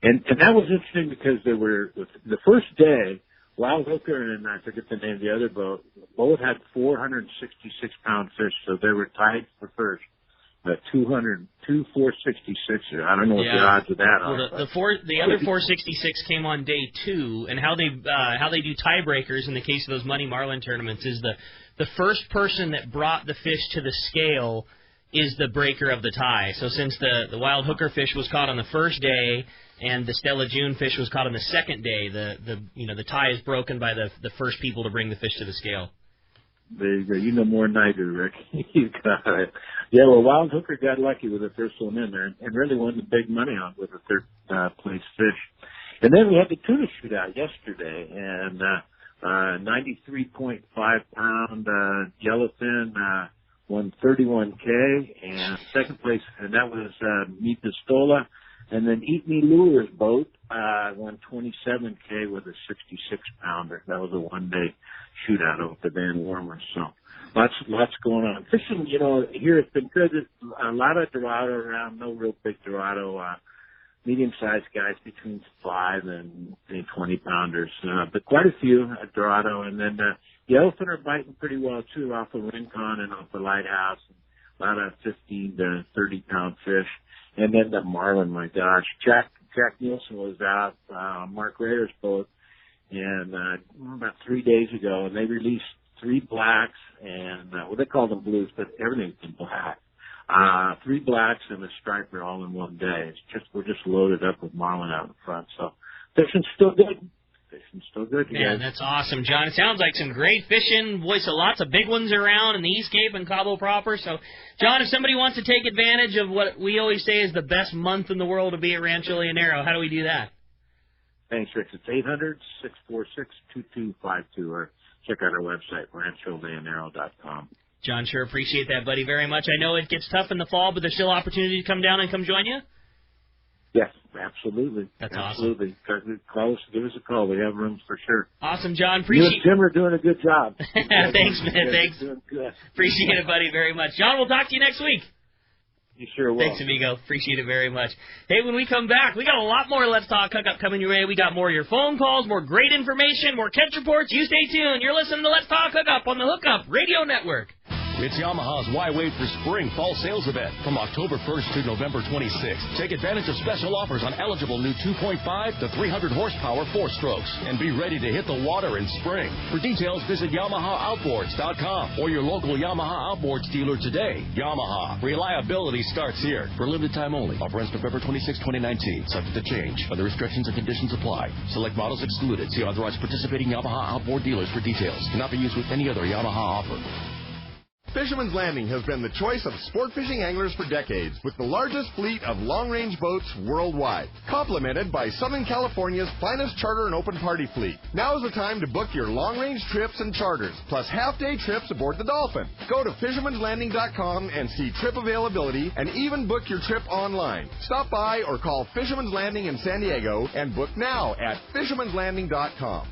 And that was interesting because they were, the first day, Wild Hooker and I forget the name of the other boat, both had 466-pound fish, so they were tied for first. The 466. I don't know what the odds of that are. Well, the other 466 came on day 2, and how they do tiebreakers in the case of those Money Marlin tournaments is the first person that brought the fish to the scale is the breaker of the tie. So since the Wild Hooker fish was caught on the first day and the Stella June fish was caught on the second day, the tie is broken by the first people to bring the fish to the scale. There you go. You know more than I do, Rick. You got it. Yeah, well, Wild Hooker got lucky with the first one in there and really won the big money on with the third place fish. And then we had the tuna shootout yesterday, and 93.5-pound yellowfin won $31K, and second place, and that was Mi Pistola. And then Eat Me Lures boat won $27K with a 66-pounder. That was a one-day shootout over the Van Warmer. So lots going on. Fishing, here it's been good. A lot of Dorado around, no real big Dorado. Medium-sized guys between 5 and 20-pounders, but quite a few at Dorado. And then yellowfin are biting pretty well, too, off of Rincon and off the Lighthouse. A lot of 15 to 30-pound fish. And then the marlin, my gosh. Jack Nielsen was out, Mark Rayer's boat, and about 3 days ago, and they released 3 blacks and, they call them blues, but everything's in black. 3 blacks and a striper all in one day. We're just loaded up with marlin out in front. So fishing's still good. Yeah, that's awesome, John. It sounds like some great fishing. Boy, so lots of big ones around in the East Cape and Cabo proper. So, John, if somebody wants to take advantage of what we always say is the best month in the world to be at Rancho Leonero, how do we do that? Thanks, Rick. It's 800-646-2252, or check out our website, rancholeonero.com. John, sure appreciate that, buddy, very much. I know it gets tough in the fall, but there's still opportunity to come down and come join you? Yes, absolutely. That's absolutely. Awesome. Call us, give us a call. We have rooms for sure. Awesome, John. You and Jim are doing a good job. Thanks, man. Thanks. Doing good. Appreciate it, buddy, very much. John, we'll talk to you next week. You sure will. Thanks, amigo. Appreciate it very much. Hey, when we come back, we got a lot more Let's Talk Hookup coming your way. We got more of your phone calls, more great information, more catch reports. You stay tuned. You're listening to Let's Talk Hookup on the Hookup Radio Network. It's Yamaha's Why Wait for Spring Fall Sales Event from October 1st to November 26th. Take advantage of special offers on eligible new 2.5 to 300 horsepower 4-strokes and be ready to hit the water in spring. For details, visit YamahaOutboards.com or your local Yamaha Outboards dealer today. Yamaha. Reliability starts here. For limited time only. Offer ends November 26, 2019. Subject to change. Other restrictions and conditions apply. Select models excluded. See authorized participating Yamaha Outboard dealers for details. Cannot be used with any other Yamaha offer. Fisherman's Landing has been the choice of sport fishing anglers for decades, with the largest fleet of long-range boats worldwide, complemented by Southern California's finest charter and open party fleet. Now is the time to book your long-range trips and charters, plus half-day trips aboard the Dolphin. Go to fishermanslanding.com and see trip availability, and even book your trip online. Stop by or call Fisherman's Landing in San Diego and book now at fishermanslanding.com.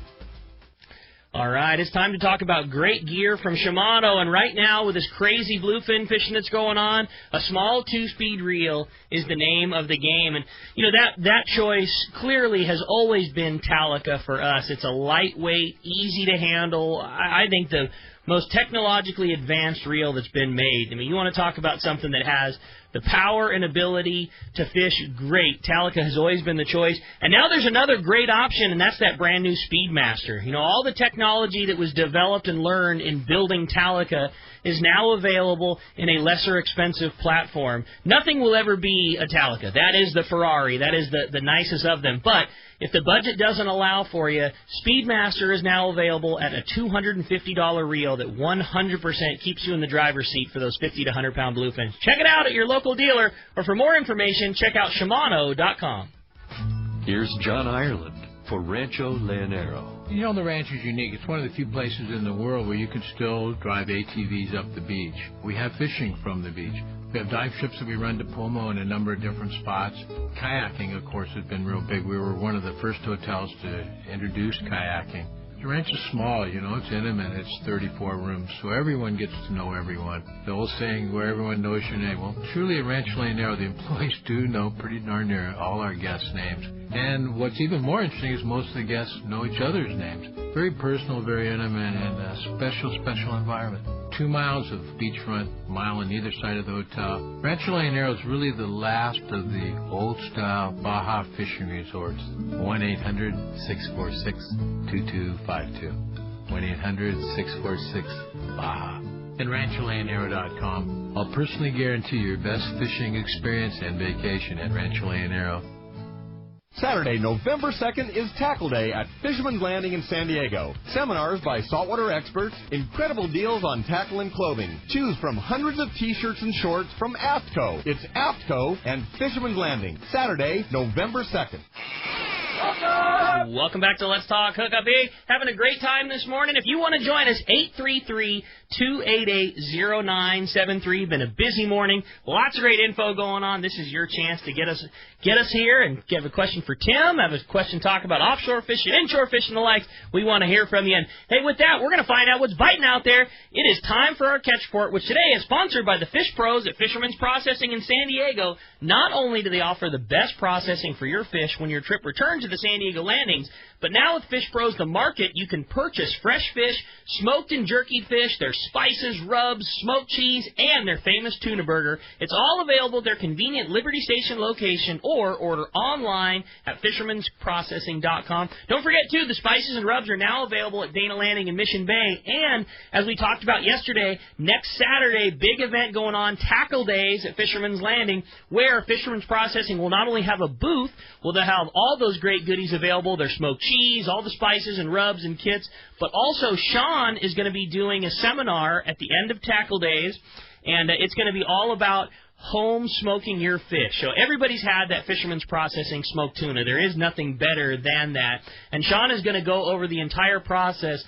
All right, it's time to talk about great gear from Shimano, and right now with this crazy bluefin fishing that's going on, a small 2-speed reel is the name of the game. And, that choice clearly has always been Talica for us. It's a lightweight, easy to handle, I think the most technologically advanced reel that's been made. I mean, you want to talk about something that has the power and ability to fish, great. Talica has always been the choice. And now there's another great option, and that's that brand new Speedmaster. All the technology that was developed and learned in building Talica is now available in a lesser expensive platform. Nothing will ever be a Talica. That is the Ferrari. That is the nicest of them. But if the budget doesn't allow for you, Speedmaster is now available at a $250 reel that 100% keeps you in the driver's seat for those 50 to 100-pound bluefins. Check it out at your local dealer, or for more information, check out Shimano.com. Here's John Ireland for Rancho Leonero. The ranch is unique. It's one of the few places in the world where you can still drive ATVs up the beach. We have fishing from the beach. We have dive ships that we run to Pomo in a number of different spots. Kayaking, of course, has been real big. We were one of the first hotels to introduce kayaking. It's The ranch is small, you know, it's intimate. It's 34 rooms, so everyone gets to know everyone. The old saying, where everyone knows your name. Well, truly at Rancho Leonero, the employees do know pretty darn near all our guests' names. And what's even more interesting is most of the guests know each other's names. Very personal, very intimate, and a special environment. 2 miles of beachfront, mile on either side of the hotel. Rancho Leonero is really the last of the old-style Baja fishing resorts. 1-800-646-2252. 1-800-646-BAJA. And RanchoLeonero.com. I'll personally guarantee your best fishing experience and vacation at Rancho Leonero. Saturday, November 2nd is Tackle Day at Fisherman's Landing in San Diego. Seminars by saltwater experts, incredible deals on tackle and clothing. Choose from hundreds of T-shirts and shorts from AFTCO. It's AFTCO and Fisherman's Landing. Saturday, November 2nd. Welcome back to Let's Talk Hookup. Hey, having a great time this morning. If you want to join us, 833-288-0973. Been a busy morning. Lots of great info going on. This is your chance to get us here and have a question for Tim, have a question talk about offshore fishing, inshore fishing, and the likes. We want to hear from you. And, hey, with that, we're going to find out what's biting out there. It is time for our Catch Report, which today is sponsored by the Fish Pros at Fisherman's Processing in San Diego. Not only do they offer the best processing for your fish when your trip returns to the San Diego landings, but now with Fish Pros, the market, you can purchase fresh fish, smoked and jerky fish, their spices, rubs, smoked cheese, and their famous tuna burger. It's all available at their convenient Liberty Station location or order online at fishermansprocessing.com. Don't forget, too, the spices and rubs are now available at Dana Landing and Mission Bay. And, as we talked about yesterday, next Saturday, big event going on, Tackle Days at Fisherman's Landing, where Fisherman's Processing will not only have a booth, well, they'll have all those great goodies available, their smoked cheese, all the spices and rubs and kits, but also Sean is going to be doing a seminar at the end of Tackle Days, and it's going to be all about home smoking your fish. So everybody's had that Fisherman's Processing smoked tuna. There is nothing better than that. And Sean is going to go over the entire process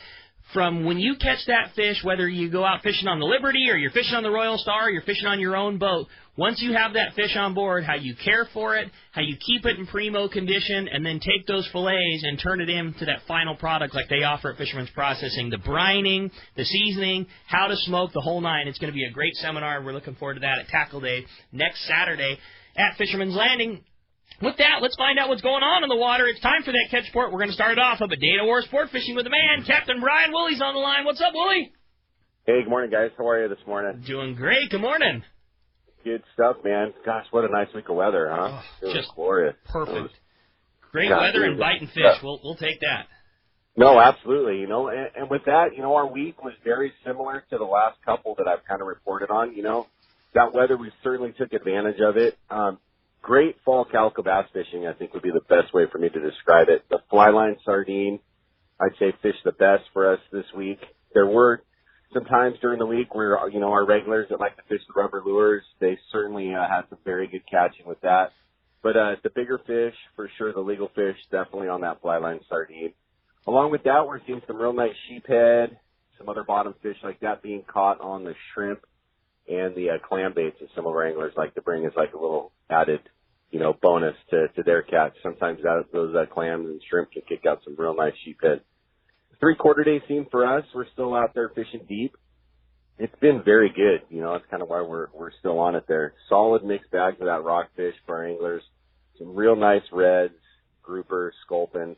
from when you catch that fish, whether you go out fishing on the Liberty or you're fishing on the Royal Star or you're fishing on your own boat. Once you have that fish on board, how you care for it, how you keep it in primo condition, and then take those fillets and turn it into that final product like they offer at Fisherman's Processing. The brining, the seasoning, how to smoke, the whole nine. It's going to be a great seminar. We're looking forward to that at Tackle Day next Saturday at Fisherman's Landing. With that, let's find out what's going on in the water. It's time for that Catch Report. We're going to start it off up at Dana War Sport Fishing with the man, Captain Brian Woolley's on the line. What's up, Woolley? Hey, good morning, guys. How are you this morning? Doing great. Good morning. Good stuff, man. Gosh, what a nice week of weather, huh? Oh, just glorious. Perfect. Great weather and biting fish. We'll take that. No, absolutely. You know, and with that, you know, our week was very similar to the last couple that I've kind of reported on. You know, that weather, we certainly took advantage of it. Great fall calico bass fishing, I think, would be the best way for me to describe it. The fly line sardine, I'd say, fished the best for us this week. There were some times during the week where, you know, our regulars that like to fish the rubber lures, they certainly had some very good catching with that. But the bigger fish, for sure, the legal fish, definitely on that fly line sardine. Along with that, we're seeing some real nice sheephead, some other bottom fish like that being caught on the shrimp and the clam baits that some of our anglers like to bring as like a little added, you know, bonus to their catch. Sometimes those clams and shrimp can kick out some real nice sheephead. 3/4 day scene for us. We're still out there fishing deep. It's been very good. You know, that's kind of why we're still on it there. Solid mixed bags of that rockfish for our anglers. Some real nice reds, grouper, sculpin.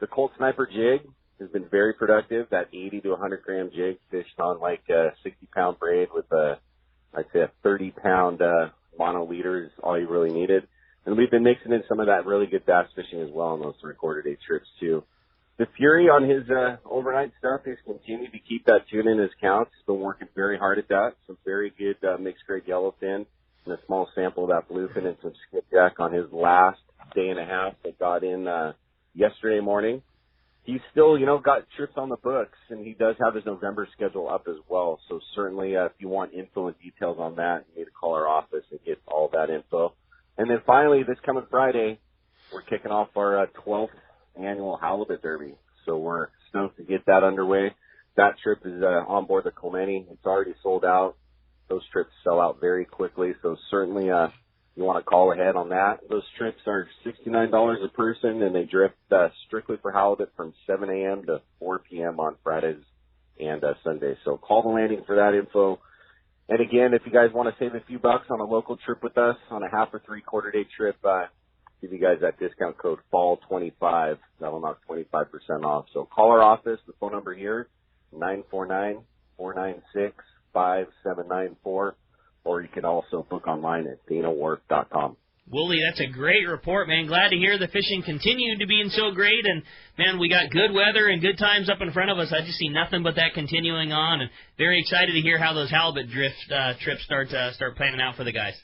The Colt Sniper jig has been very productive. That 80 to 100 gram jig fished on like a 60-pound braid with I'd say a 30-pound mono leader is all you really needed. And we've been mixing in some of that really good bass fishing as well on those 3/4 day trips too. The Fury on his overnight stuff has continued to keep that tuna in his counts. He's been working very hard at that. Some very good mixed grade yellowfin and a small sample of that bluefin and some skipjack on his last day and a half that got in yesterday morning. He's still, you know, got trips on the books, and he does have his November schedule up as well. So certainly if you want info and details on that, you need to call our office and get all that info. And then finally, this coming Friday, we're kicking off our 12th annual Halibut Derby. So we're stoked to get that underway. That trip is on board the Clemente. It's already sold out. Those trips sell out very quickly. So certainly, you you want to call ahead on that. Those trips are $69 a person, and they drift strictly for halibut from 7 a.m. to 4 p.m. on Fridays and Sundays. So call the landing for that info. And again, if you guys want to save a few bucks on a local trip with us on a half or 3/4 day trip, give you guys that discount code FALL25. That'll knock 25% off. So call our office. The phone number here, 949-496-5794. Or you can also book online at danawharf.com. Wooly, that's a great report, man. Glad to hear the fishing continued to being so great. And, man, we got good weather and good times up in front of us. I just see nothing but that continuing on. And very excited to hear how those halibut trips start planning out for the guys.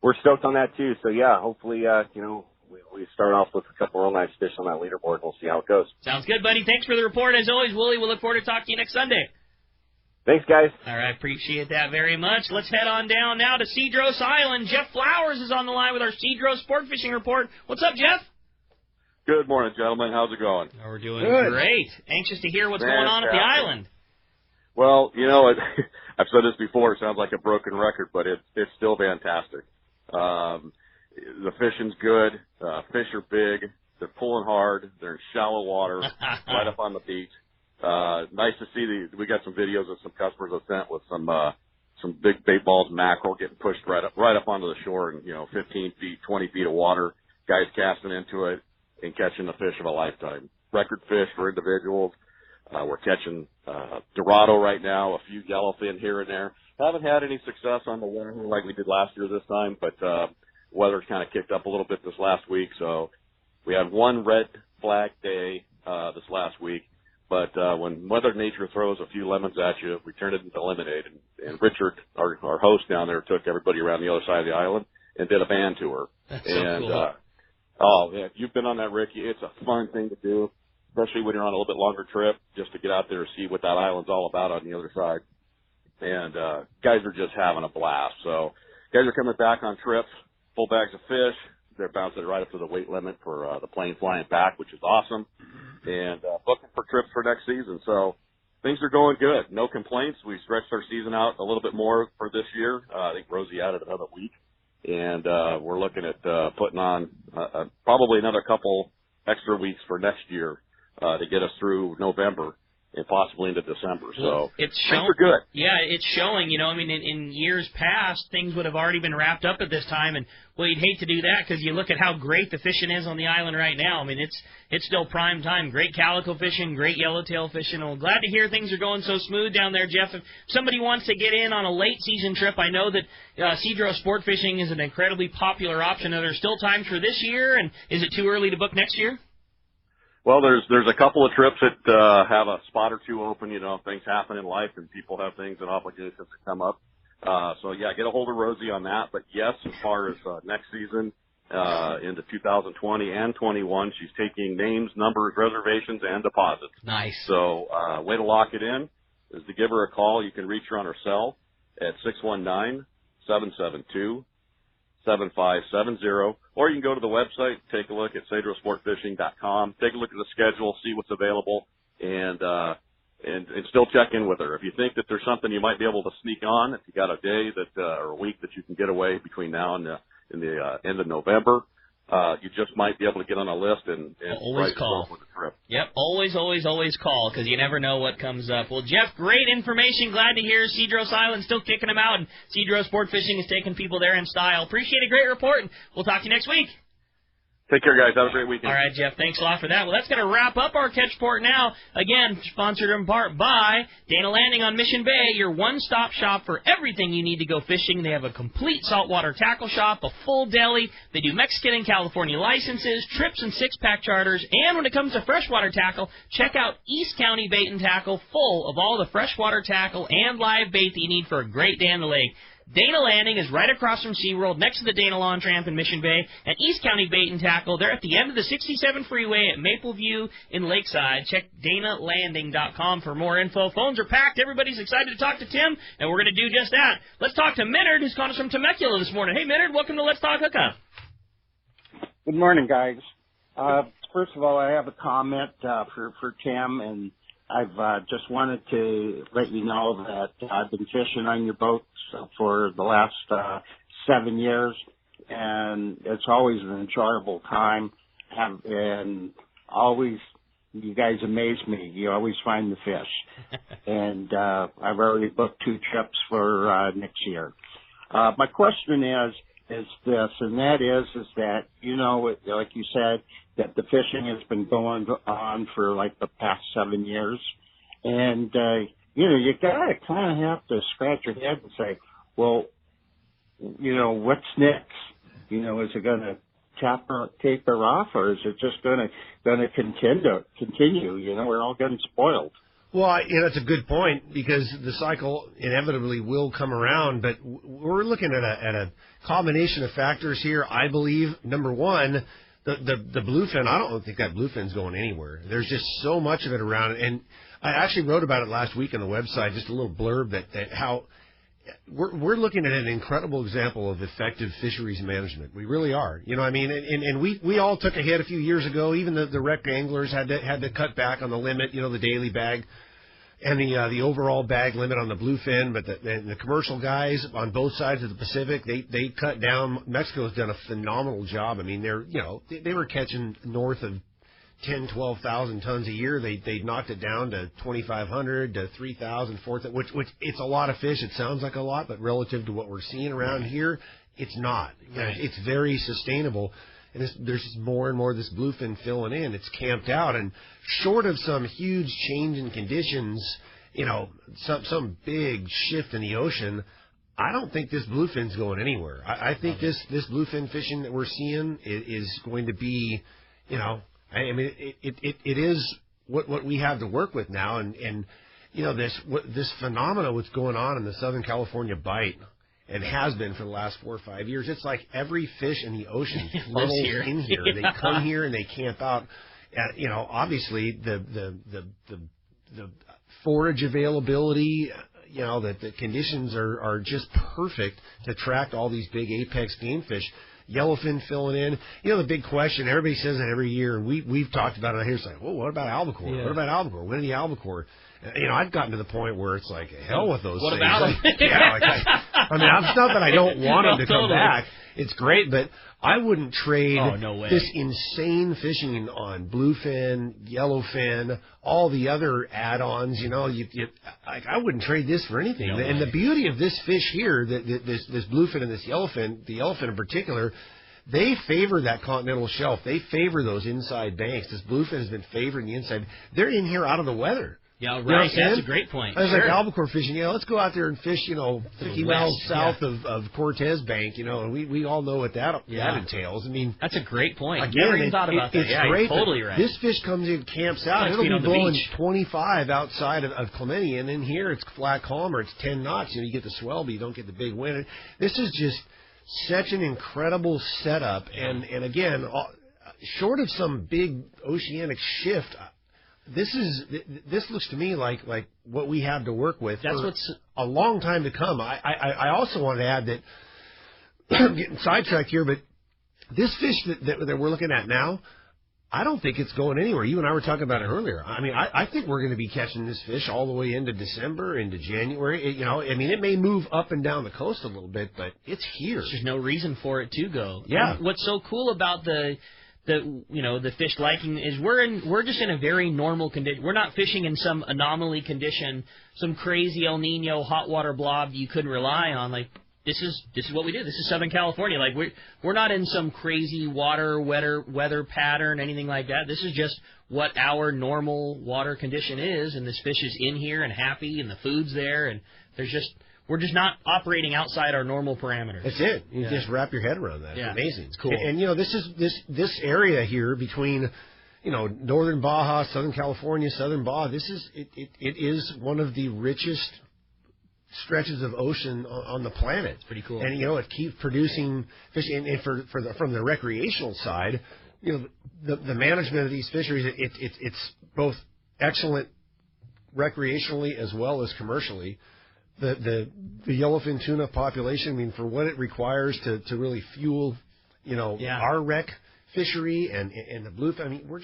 We're stoked on that, too. So, yeah, hopefully, we start off with a couple real nice fish on that leaderboard, and we'll see how it goes. Sounds good, buddy. Thanks for the report. As always, Wooly, we'll look forward to talking to you next Sunday. Thanks, guys. All right, appreciate that very much. Let's head on down now to Cedros Island. Jeff Flowers is on the line with our Cedros Sport Fishing Report. What's up, Jeff? Good morning, gentlemen. How's it going? Oh, we're doing great. Anxious to hear what's going on at the island. Well, I've said this before. It sounds like a broken record, but it's still fantastic. The fishing's good. Fish are big. They're pulling hard. They're in shallow water, right up on the beach. Nice to see we got some videos that some customers have sent with some big bait balls, mackerel getting pushed right up onto the shore and, 15 feet, 20 feet of water, guys casting into it and catching the fish of a lifetime. Record fish for individuals. We're catching, Dorado right now, a few yellowfin here and there. Haven't had any success on the wahoo like we did last year this time, but, weather's kind of kicked up a little bit this last week. So we had one red flag day, this last week. But when Mother Nature throws a few lemons at you, we turn it into lemonade. And Richard, our host down there, took everybody around the other side of the island and did a band tour. That's so cool. If you've been on that, Ricky, it's a fun thing to do, especially when you're on a little bit longer trip, just to get out there and see what that island's all about on the other side. And guys are just having a blast. So guys are coming back on trips, full bags of fish. They're bouncing right up to the weight limit for the plane flying back, which is awesome. And booking for trips for next season. So things are going good. No complaints. We stretched our season out a little bit more for this year. I think Rosie added another week. And we're looking at putting on probably another couple extra weeks for next year to get us through November and possibly into December. So things are good. Yeah, it's showing. In years past, things would have already been wrapped up at this time, and you'd hate to do that because you look at how great the fishing is on the island right now. It's still prime time. Great calico fishing, great yellowtail fishing. Well, glad to hear things are going so smooth down there, Jeff. If somebody wants to get in on a late season trip, I know that Cedros Sport Fishing is an incredibly popular option. Are there still times for this year, and is it too early to book next year? Well, there's a couple of trips that have a spot or two open. Things happen in life, and people have things and obligations that come up. So yeah, get a hold of Rosie on that. But yes, as far as next season into 2020 and 21, she's taking names, numbers, reservations, and deposits. Nice. So way to lock it in is to give her a call. You can reach her on her cell at 619-772-7570, or you can go to the website, take a look at cedrosportfishing.com, take a look at the schedule, see what's available, and still check in with her. If you think that there's something you might be able to sneak on, if you got a day that or a week that you can get away between now and the end of November, you just might be able to get on a list and always call for the trip. Yep, always call because you never know what comes up. Well, Jeff, great information. Glad to hear Cedros Island still kicking them out, and Cedros Sport Fishing is taking people there in style. Appreciate a great report, and we'll talk to you next week. Take care, guys. Have a great weekend. All right, Jeff. Thanks a lot for that. Well, that's going to wrap up our Catch Report now. Again, sponsored in part by Dana Landing on Mission Bay, your one-stop shop for everything you need to go fishing. They have a complete saltwater tackle shop, a full deli. They do Mexican and California licenses, trips and six-pack charters. And when it comes to freshwater tackle, check out East County Bait and Tackle, full of all the freshwater tackle and live bait that you need for a great day on the lake. Dana Landing is right across from SeaWorld, next to the Dana Lawn Tramp in Mission Bay, and East County Bait and Tackle. They're at the end of the 67 freeway at Maple View in Lakeside. Check DanaLanding.com for more info. Phones are packed. Everybody's excited to talk to Tim, and we're going to do just that. Let's talk to Minard, who's calling us from Temecula this morning. Hey, Minard, welcome to Let's Talk Hookup. Good morning, guys. First of all, I have a comment for Tim, and I've just wanted to let you know that I've been fishing on your boats for the last 7 years, and it's always an enjoyable time. And always, you guys amaze me. You always find the fish. And I've already booked 2 trips for next year. My question is this, and that is that, you know, like you said, that the fishing has been going on for like the past 7 years. And, you know, you gotta kind of have to scratch your head and say, well, you know, what's next? You know, is it going to taper off, or is it just going to continue? You know, we're all getting spoiled. Well, you know, that's a good point, because the cycle inevitably will come around, but we're looking at a combination of factors here. I believe, number one, the bluefin, I don't think that bluefin's going anywhere. There's just so much of it around, and I actually wrote about it last week on the website, just a little blurb that how we're looking at an incredible example of effective fisheries management. We really are. You know what I mean? And we all took a hit a few years ago. Even the rec anglers had to cut back on the limit, you know, the daily bag and the overall bag limit on the bluefin. But the commercial guys on both sides of the Pacific, they cut down. Mexico's done a phenomenal job. I mean, they were catching north of 10, 12,000 tons a year. They knocked it down to 2,500 to 3,000, 4,000, which it's a lot of fish. It sounds like a lot, but relative to what we're seeing around here, it's not. Right. It's very sustainable. And there's just more and more of this bluefin filling in. It's camped out, and short of some huge change in conditions, you know, some big shift in the ocean, I don't think this bluefin's going anywhere. I think this bluefin fishing that we're seeing is going to be, you know, I mean, it is what we have to work with now, and you know, this phenomena what's going on in the Southern California Bight, and has been for the last 4 or 5 years. It's like every fish in the ocean flows in here. Yeah. They come here and they camp out. You know, obviously the forage availability, you know, that the conditions are just perfect to attract all these big apex game fish. Yellowfin filling in. You know, the big question, everybody says it every year, and we've talked about it here. It's like, well, what about albacore? Yeah. What about albacore? When are the albacore? You know, I've gotten to the point where it's like, hell with those what things. What about them? Like, yeah, like I mean, it's not that I don't want them to come back. It's great, but I wouldn't trade this insane fishing on bluefin, yellowfin, all the other add-ons. You know, I wouldn't trade this for anything. No and way. The beauty of this fish here, this bluefin and this yellowfin, the yellowfin in particular, they favor that continental shelf. They favor those inside banks. This bluefin has been favoring the inside. They're in here out of the weather. Yeah, right. You know, that's a great point. I was like albacore fishing. Yeah, let's go out there and fish, you know, 50 miles south of Cortez Bank, you know, and we all know what that entails. I mean, that's a great point. Again, never even thought about that. It's You're great. totally right. This fish comes in, camps out. It'll be blowing 25 outside of Clemente, and in here it's flat calm or it's 10 knots. You know, you get the swell, but you don't get the big wind. This is just such an incredible setup, and again, short of some big oceanic shift. This looks to me like what we have to work with for a long time to come. I also want to add that I'm getting sidetracked here, but this fish that we're looking at now, I don't think it's going anywhere. You and I were talking about it earlier. I mean, I think we're going to be catching this fish all the way into December, into January. You know, I mean, it may move up and down the coast a little bit, but it's here. There's no reason for it to go. Yeah. And what's so cool about the fish liking is we're just in a very normal condition. We're not fishing in some anomaly condition, some crazy El Nino hot water blob you couldn't rely on. Like this is what we do. This is Southern California. Like we're not in some crazy weather pattern, anything like that. This is just what our normal water condition is, and this fish is in here and happy, and the food's there, and we're just not operating outside our normal parameters. That's it. You just wrap your head around that. Yeah. It's amazing. It's cool. And you know, this area here between, you know, northern Baja, Southern California, southern Baja, it is one of the richest stretches of ocean on the planet. It's pretty cool. And you know, it keeps producing fish. And from the recreational side, you know, the management of these fisheries, it's both excellent recreationally as well as commercially. The yellowfin tuna population, I mean, for what it requires to really fuel, you know, our rec fishery and the bluefin. I mean, we're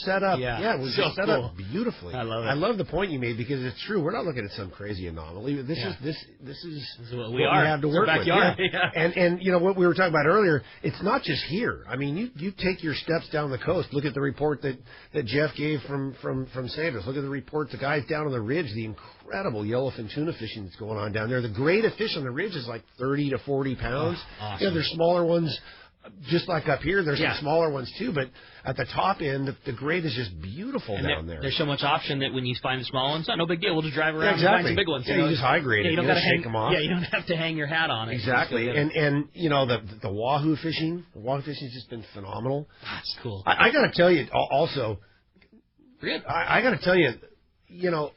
set up. We're so set cool. up beautifully. I love it. I love the point you made because it's true. We're not looking at some crazy anomaly. This is what we have to work with. Yeah. And you know what we were talking about earlier. It's not just here. I mean, you take your steps down the coast. Look at the report that Jeff gave from Sanders. Look at the report the guys down on the ridge. The incredible yellowfin tuna fishing that's going on down there. The grade of fish on the ridge is like 30 to 40 pounds. Awesome. You know, there's smaller ones. Just like up here, there's some smaller ones too, but at the top end, the grade is just beautiful down there. There's so much option that when you find the small ones, no big deal. We'll just drive around and exactly. find some big ones. You just high grade it. You don't got to shake them off. Yeah, you don't have to hang your hat on it. Exactly. And you know, the wahoo fishing, has just been phenomenal. That's cool. I got to tell you also, I got to tell you, you know,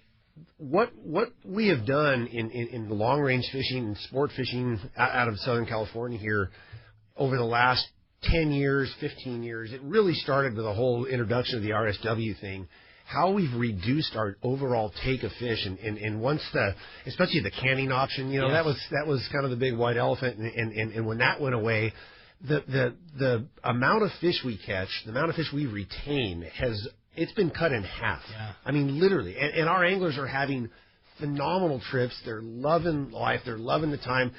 what we have done in the long range fishing and sport fishing out of Southern California here over the last 10 years, 15 years, it really started with the whole introduction of the RSW thing, how we've reduced our overall take of fish. And once especially the canning option, you know, that was kind of the big white elephant. And when that went away, the amount of fish we catch, the amount of fish we retain it's been cut in half. Yeah. I mean, literally. And our anglers are having phenomenal trips. They're loving life. They're loving the time.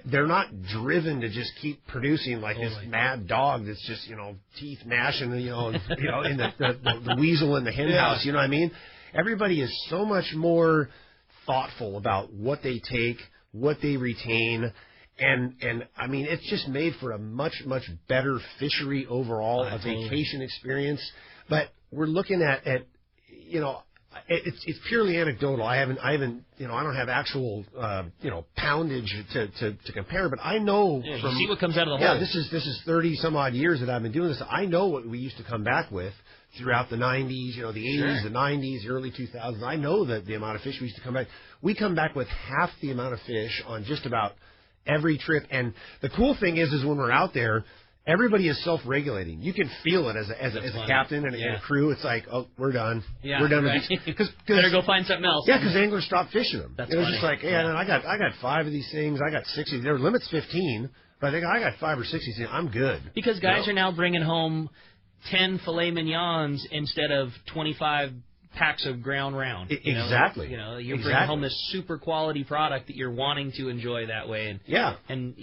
They're not driven to just keep producing like this mad dog that's just, you know, teeth gnashing, in the weasel in the hen house. You know what I mean? Everybody is so much more thoughtful about what they take, what they retain. And I mean, it's just made for a much, much better fishery overall, a vacation experience. But we're looking at you know, it's purely anecdotal. I haven't, you know, I don't have actual, you know, poundage to compare, but I know from you see what comes out of the hole. Yeah, this is 30 some odd years that I've been doing this. I know what we used to come back with throughout the 90s, you know, the 80s, the 90s, the early 2000s. I know that the amount of fish we used to come back. We come back with half the amount of fish on just about every trip. And the cool thing is when we're out there, everybody is self-regulating. You can feel it as a captain and a crew. It's like, oh, we're done. Yeah, we're done with these. Better go find something else. Yeah, because anglers stop fishing them. That's it was just like, I got 5 of these things. I got 60. Their limit's 15, but I think I got 5 or 6 of these things. I'm good. Because guys are now bringing home 10 filet mignons instead of 25 packs of ground round. Exactly. You know, you're bringing home this super quality product that you're wanting to enjoy that way. And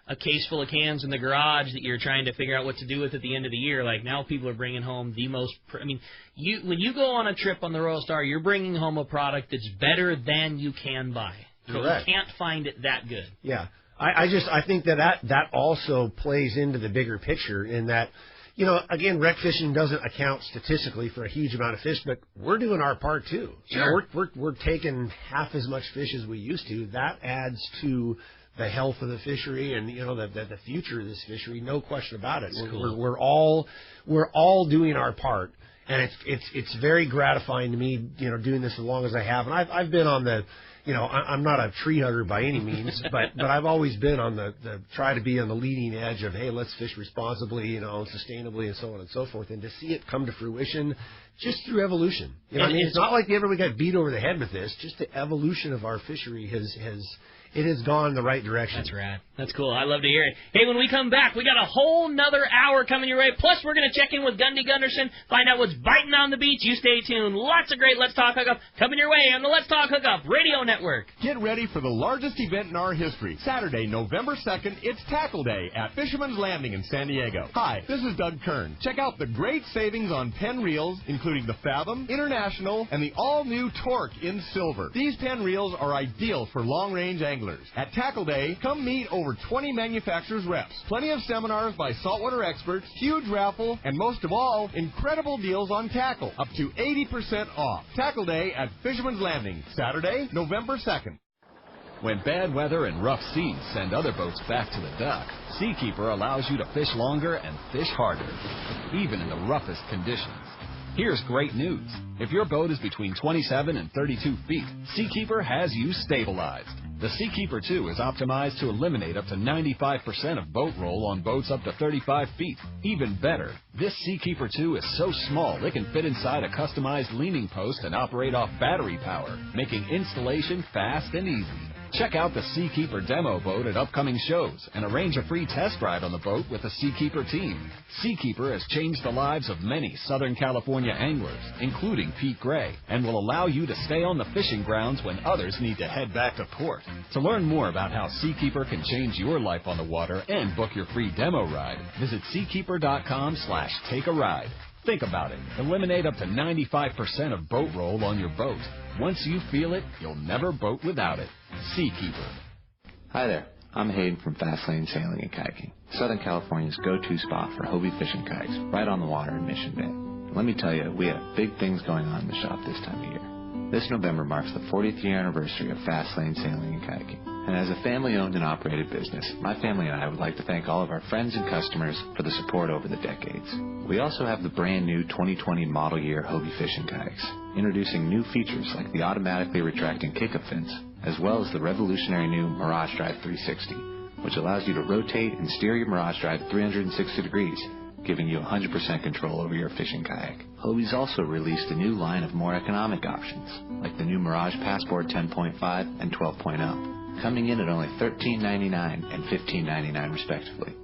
a case full of cans in the garage that you're trying to figure out what to do with at the end of the year. Like now people are bringing home the most, I mean, when you go on a trip on the Royal Star, you're bringing home a product that's better than you can buy. Correct. You can't find it that good. Yeah. I think that also plays into the bigger picture in that, you know, again, rec fishing doesn't account statistically for a huge amount of fish, but we're doing our part too. Sure. You know, we're taking half as much fish as we used to. That adds to the health of the fishery and, you know, the future of this fishery. No question about it. We're all doing our part, and it's very gratifying to me, you know, doing this as long as I have. And I've been on the, you know, I'm not a tree hugger by any means, but I've always been on the try to be on the leading edge of, hey, let's fish responsibly, you know, sustainably and so on and so forth. And to see it come to fruition just through evolution. You know what I mean? It's not like everybody got beat over the head with this. Just the evolution of our fishery has gone the right direction. That's rad. That's cool. I love to hear it. Hey, when we come back, we got a whole nother hour coming your way. Plus, we're going to check in with Gundy Gunderson, find out what's biting on the beach. You stay tuned. Lots of great Let's Talk Hookup coming your way on the Let's Talk Hookup Radio Network. Get ready for the largest event in our history. Saturday, November 2nd, it's Tackle Day at Fisherman's Landing in San Diego. Hi, this is Doug Kern. Check out the great savings on pen reels, including the Fathom, International, and the all-new Torque in silver. These pen reels are ideal for long-range anglers. At Tackle Day, come meet over 20 manufacturers' reps. Plenty of seminars by saltwater experts, huge raffle, and most of all, incredible deals on tackle, up to 80% off. Tackle Day at Fisherman's Landing, Saturday, November 2nd. When bad weather and rough seas send other boats back to the dock, Seakeeper allows you to fish longer and fish harder, even in the roughest conditions. Here's great news. If your boat is between 27 and 32 feet, Seakeeper has you stabilized. The Seakeeper 2 is optimized to eliminate up to 95% of boat roll on boats up to 35 feet. Even better, this Seakeeper 2 is so small it can fit inside a customized leaning post and operate off battery power, making installation fast and easy. Check out the Seakeeper demo boat at upcoming shows and arrange a free test ride on the boat with the Seakeeper team. Seakeeper has changed the lives of many Southern California anglers, including Pete Gray, and will allow you to stay on the fishing grounds when others need to head back to port. To learn more about how Seakeeper can change your life on the water and book your free demo ride, visit seakeeper.com/take-a-ride. Think about it. Eliminate up to 95% of boat roll on your boat. Once you feel it, you'll never boat without it. Seakeeper. Hi there. I'm Hayden from Fastlane Sailing and Kayaking, Southern California's go-to spot for Hobie fishing kayaks, right on the water in Mission Bay. Let me tell you, we have big things going on in the shop this time of year. This November marks the 40th year anniversary of Fastlane Sailing and Kayaking. And as a family-owned and operated business, my family and I would like to thank all of our friends and customers for the support over the decades. We also have the brand new 2020 model year Hobie fishing kayaks, introducing new features like the automatically retracting kick-up fins, as well as the revolutionary new Mirage Drive 360, which allows you to rotate and steer your Mirage Drive 360 degrees, giving you 100% control over your fishing kayak. Hobie's also released a new line of more economic options, like the new Mirage Passport 10.5 and 12.0, coming in at only $13.99 and $15.99 respectively,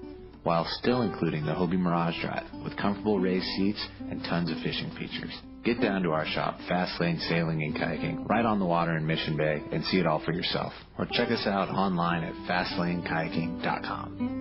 while still including the Hobie Mirage Drive with comfortable raised seats and tons of fishing features. Get down to our shop, Fastlane Sailing and Kayaking, right on the water in Mission Bay, and see it all for yourself. Or check us out online at FastlaneKayaking.com.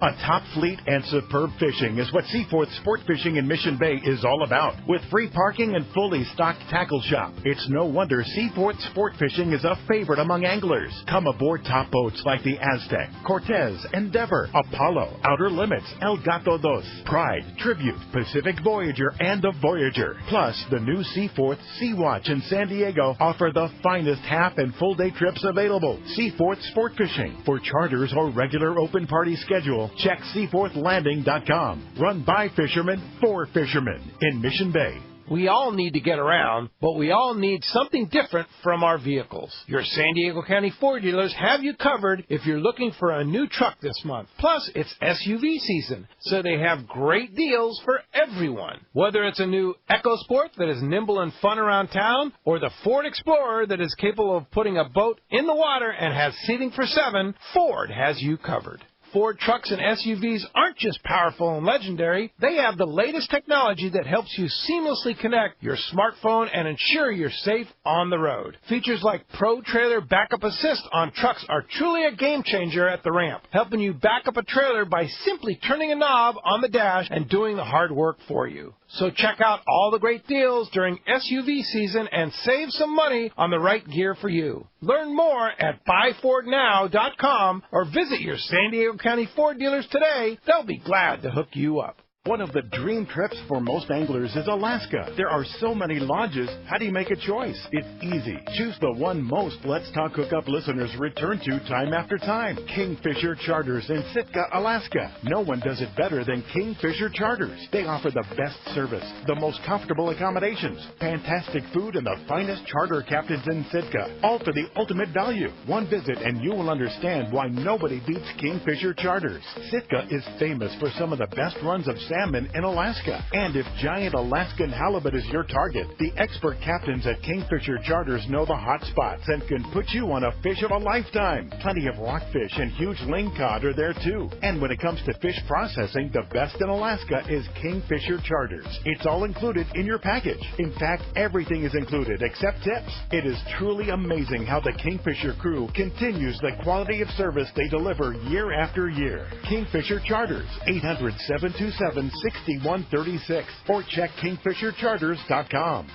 A top fleet and superb fishing is what Seaforth Sport Fishing in Mission Bay is all about. With free parking and fully stocked tackle shop, it's no wonder Seaforth Sport Fishing is a favorite among anglers. Come aboard top boats like the Aztec, Cortez, Endeavor, Apollo, Outer Limits, El Gato Dos, Pride, Tribute, Pacific Voyager, and the Voyager. Plus, the new Seaforth Sea Watch in San Diego offer the finest half and full day trips available. Seaforth Sport Fishing. For charters or regular open party schedule, check seaforthlanding.com. Run by fishermen for fishermen in Mission Bay. We all need to get around, but we all need something different from our vehicles. Your San Diego County Ford dealers have you covered if you're looking for a new truck this month. Plus, it's SUV season, so they have great deals for everyone. Whether it's a new EcoSport that is nimble and fun around town, or the Ford Explorer that is capable of putting a boat in the water and has seating for 7, Ford has you covered. Ford trucks and SUVs aren't just powerful and legendary. They have the latest technology that helps you seamlessly connect your smartphone and ensure you're safe on the road. Features like Pro Trailer Backup Assist on trucks are truly a game changer at the ramp, helping you back up a trailer by simply turning a knob on the dash and doing the hard work for you. So check out all the great deals during SUV season and save some money on the right gear for you. Learn more at buyfordnow.com or visit your San Diego County Ford dealers today. They'll be glad to hook you up. One of the dream trips for most anglers is Alaska. There are so many lodges. How do you make a choice? It's easy. Choose the one most Let's Talk Hookup listeners return to time after time. Kingfisher Charters in Sitka, Alaska. No one does it better than Kingfisher Charters. They offer the best service, the most comfortable accommodations, fantastic food, and the finest charter captains in Sitka. All for the ultimate value. One visit and you will understand why nobody beats Kingfisher Charters. Sitka is famous for some of the best runs of salmon in Alaska. And if giant Alaskan halibut is your target, the expert captains at Kingfisher Charters know the hot spots and can put you on a fish of a lifetime. Plenty of rockfish and huge lingcod are there too. And when it comes to fish processing, the best in Alaska is Kingfisher Charters. It's all included in your package. In fact, everything is included except tips. It is truly amazing how the Kingfisher crew continues the quality of service they deliver year after year. Kingfisher Charters, 800-727-6136, or check KingfisherCharters.com.